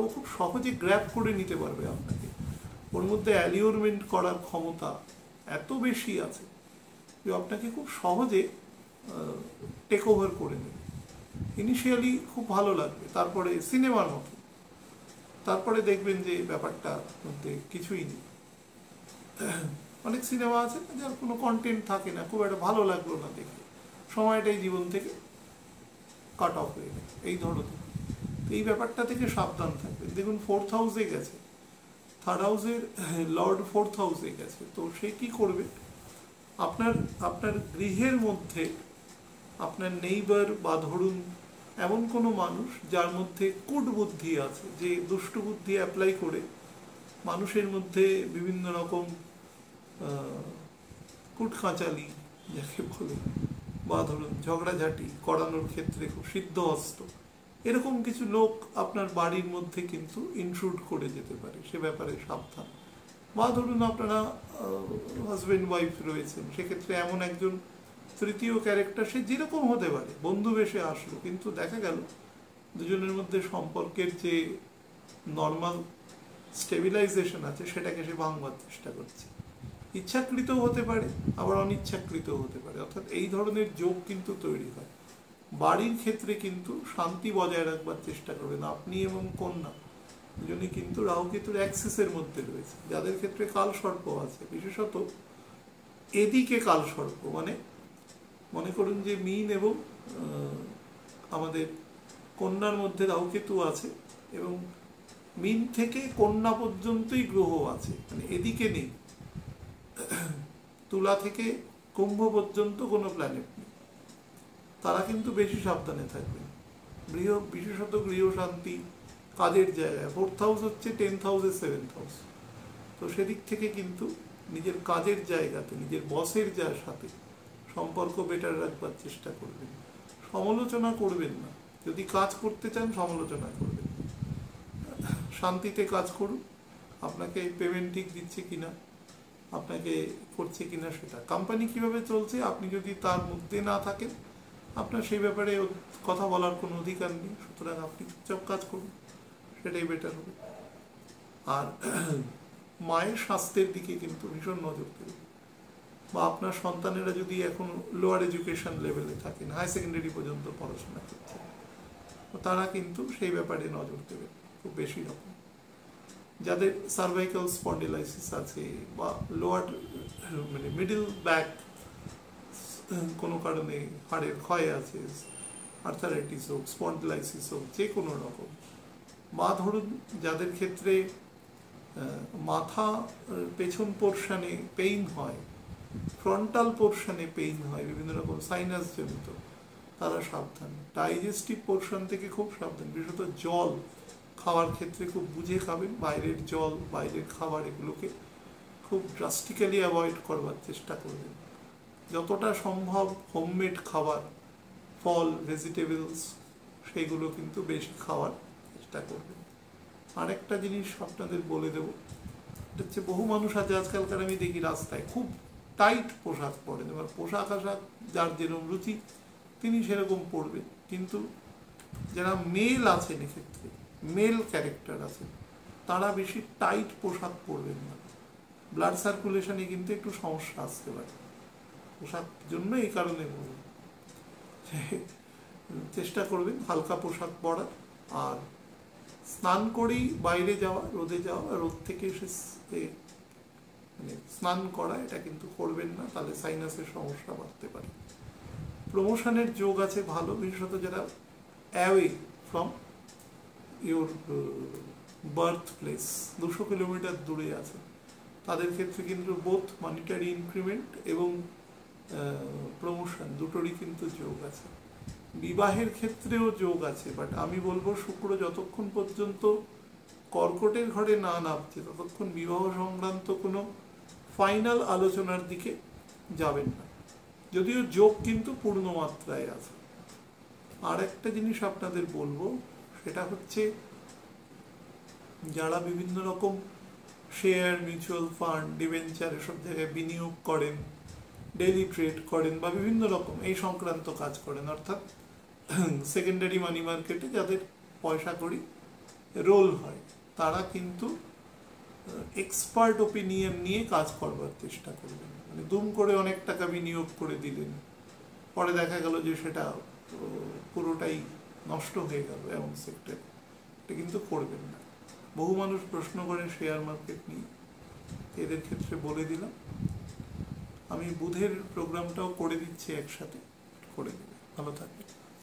ও খুব সহজে গ্র্যাব করে নিতে পারবে আপনাকে। ওর মধ্যে অ্যালিওরমেন্ট করার ক্ষমতা এত বেশি আছে যে আপনাকে খুব সহজে টেক ওভার করে নেবে। ইনিশিয়ালি খুব ভালো লাগবে, তারপরে সিনেমার মতো, তারপরে দেখবেন যে ব্যাপারটার মধ্যে কিছুই নেই। অনেক সিনেমা আছে যার কোনো কন্টেন্ট থাকে না, খুব একটা ভালো লাগলো না দেখে, সময়টাই জীবন থেকে কাট অফ হয়ে গেছে, এই ধরনের। তো এই ব্যাপারটা থেকে সাবধান থাকবেন। দেখুন 4th হাউসে গেছে, 3rd হাউসের লর্ড 4th হাউসে গেছে। তো সে কি করবে, আপনার গৃহের মধ্যে আপনার নেইবার বা ধরুন এমন কোনো মানুষ যার মধ্যে কূট বুদ্ধি আছে, যে দুষ্ট বুদ্ধি অ্যাপ্লাই করে মানুষের মধ্যে বিভিন্ন রকম কূটকাচালি যাকে বলে, বা ধরুন ঝগড়াঝাটি করানোর ক্ষেত্রে খুব সিদ্ধহস্ত, এরকম কিছু লোক আপনার বাড়ির মধ্যে কিন্তু ইনট্রুড করে যেতে পারে, সে ব্যাপারে সাবধান। বা ধরুন আপনারা হাজব্যান্ড ওয়াইফ রয়েছেন, সেক্ষেত্রে এমন একজন তৃতীয় ক্যারেক্টার, সে যেরকম হতে পারে, বন্ধু বেশে আসলো, কিন্তু দেখা গেল দুজনের মধ্যে সম্পর্কের যে নর্মাল স্টেবিলাইজেশন আছে সেটাকে সে ভাঙবার চেষ্টা করছে। ইচ্ছাকৃত হতে পারে, আবার অনিচ্ছাকৃত হতে পারে, অর্থাৎ এই ধরনের যোগ কিন্তু তৈরি হয়। বাড়ির ক্ষেত্রে কিন্তু শান্তি বজায় রাখবার চেষ্টা করবেন আপনি এবং কন্যা দুজনে, কিন্তু রাহুকেতুর অ্যাক্সিসের মধ্যে রয়েছে। যাদের ক্ষেত্রে কালসর্প আছে, বিশেষত এদিকে কালসর্প, মানে মনে করুন যে মীন এবং আমাদের কন্যার মধ্যে রাহুকেতু আছে, এবং মীন থেকে কন্যা পর্যন্তই গ্রহ আছে, মানে এদিকে নেই। তুলা থেকে কুম্ভ পর্যন্ত কোনো প্ল্যানেট নেই। তারা কিন্তু বেশি সাবধানে থাকবেন। বিশেষত গৃহ শান্তি, কাজের জায়গায় 4th হাউস হচ্ছে 10th হাউসের 7th হাউস। তো সেদিক থেকে কিন্তু নিজের কাজের জায়গাতে নিজের বসের যার সাথে সম্পর্ক বেটার রাখবার চেষ্টা করবেন। সমালোচনা করবেন না, যদি কাজ করতে চান সমালোচনা করবেন, শান্তিতে কাজ করুন। আপনাকে পেমেন্ট ঠিক দিচ্ছে কিনা, আপনাকে করছে কিনা, সেটা কোম্পানি কিভাবে চলছে আপনি যদি তার মধ্যে না থাকেন আপনার সেই ব্যাপারে কথা বলার কোনো অধিকার নেই। সুতরাং আপনি চুপচাপ কাজ করুন, সেটাই বেটার হবে। আর মায়ের স্বাস্থ্যের দিকে কিন্তু ভীষণ নজর দেবেন, বা আপনার সন্তানেরা যদি এখন লোয়ার এডুকেশন লেভেলে থাকেন, হাই সেকেন্ডারি পর্যন্ত পড়াশোনা করছে, তারা কিন্তু সেই ব্যাপারে নজর দেবেন খুব বেশি রকম। যাদের সার্ভাইকাল স্পন্ডিলাইসিস আছে বা লোয়ার মানে মিডল ব্যাক কোনো কারণে হাড়ের ক্ষয় আছে, আর্থারাইটিস হোক, স্পন্ডিলাইসিস হোক, যে কোনো রকম, বা ধরুন যাদের ক্ষেত্রে মাথা পেছন পোর্শনে পেইন হয়, ফ্রন্টাল পোর্শনে পেইন হয় বিভিন্ন রকম সাইনাস জনিত, তারা সাবধান। ডাইজেস্টিভ পোর্শন থেকে খুব সাবধান, বিশেষত জল খাওয়ার ক্ষেত্রে খুব বুঝে খাবেন। বাইরের জল, বাইরের খাবার এগুলোকে খুব ড্রাস্টিক্যালি অ্যাভয়েড করবার চেষ্টা করবেন। যতটা সম্ভব হোমমেড খাবার, ফল, ভেজিটেবলস, সেগুলো কিন্তু বেশি খাওয়ার চেষ্টা করবেন। আরেকটা জিনিস আপনাদের বলে দেবো, এটা হচ্ছে বহু মানুষ আছে আজকালকার আমি দেখি রাস্তায় খুব টাইট পোশাক পরেন। এবার পোশাক আশাক যার যেরকম রুচি তিনি সেরকম পরবেন, কিন্তু যারা মেল আছেন, এক্ষেত্রে মেল ক্যারেক্টার আছেন, তারা বেশি টাইট পোশাক পরবেন না। ব্লাড সার্কুলেশনে কিন্তু একটু সমস্যা আসতে পারে পোশাক জন্য। এই কারণে বলুন, চেষ্টা করবেন হালকা পোশাক পরা। আর স্নান করেই বাইরে যাওয়া, রোদে যাওয়া, রোদ থেকে এসে মানে স্নান করা, এটা কিন্তু করবেন না, তাহলে সাইনাসের সমস্যা বাড়তে পারে। প্রমোশনের যোগ আছে ভালো, বিশেষত যারা away from your birth place, 200 kilometre দূরে আছে, তাদের ক্ষেত্রে কিন্তু বোথ মনিটারি ইনক্রিমেন্ট এবং প্রমোশন দুটোরই কিন্তু যোগ আছে। বিবাহের ক্ষেত্রেও যোগ আছে, বাট আমি বলবো শুক্র যতক্ষণ পর্যন্ত কর্কটের ঘরে না নামছে ততক্ষণ বিবাহ সংক্রান্ত কোনো ফাইনাল আলোচনার দিকে যাবেন না, যদিও যোগ কিন্তু পূর্ণ মাত্রায় আছে। আর একটা জিনিস আপনাদের বলবো, সেটা হচ্ছে যারা বিভিন্ন রকম শেয়ার, মিউচুয়াল ফান্ড, ডিবেঞ্চার এসব জায়গায় বিনিয়োগ করেন, ডেইলি ট্রেড করেন, বা বিভিন্ন রকম এই সংক্রান্ত কাজ করেন, অর্থাৎ সেকেন্ডারি মানি মার্কেটে যাদের পয়সা কড়ি রোল হয়, তারা কিন্তু এক্সপার্ট ওপিনিয়ন নিয়ে কাজ করবার চেষ্টা করবেন। মানে দুম করে অনেক টাকা বিনিয়োগ করে দিলেন, পরে দেখা গেল যে সেটা পুরোটাই নষ্ট হয়ে গেল এমন সেক্টর, এটা কিন্তু করবেন না। বহু মানুষ প্রশ্ন করেন শেয়ার মার্কেট নিয়ে, এদের ক্ষেত্রে বলে দিলাম। আমি বুধের প্রোগ্রামটাও করে দিচ্ছি একসাথে, করে দেবে। ভালো থাকবে।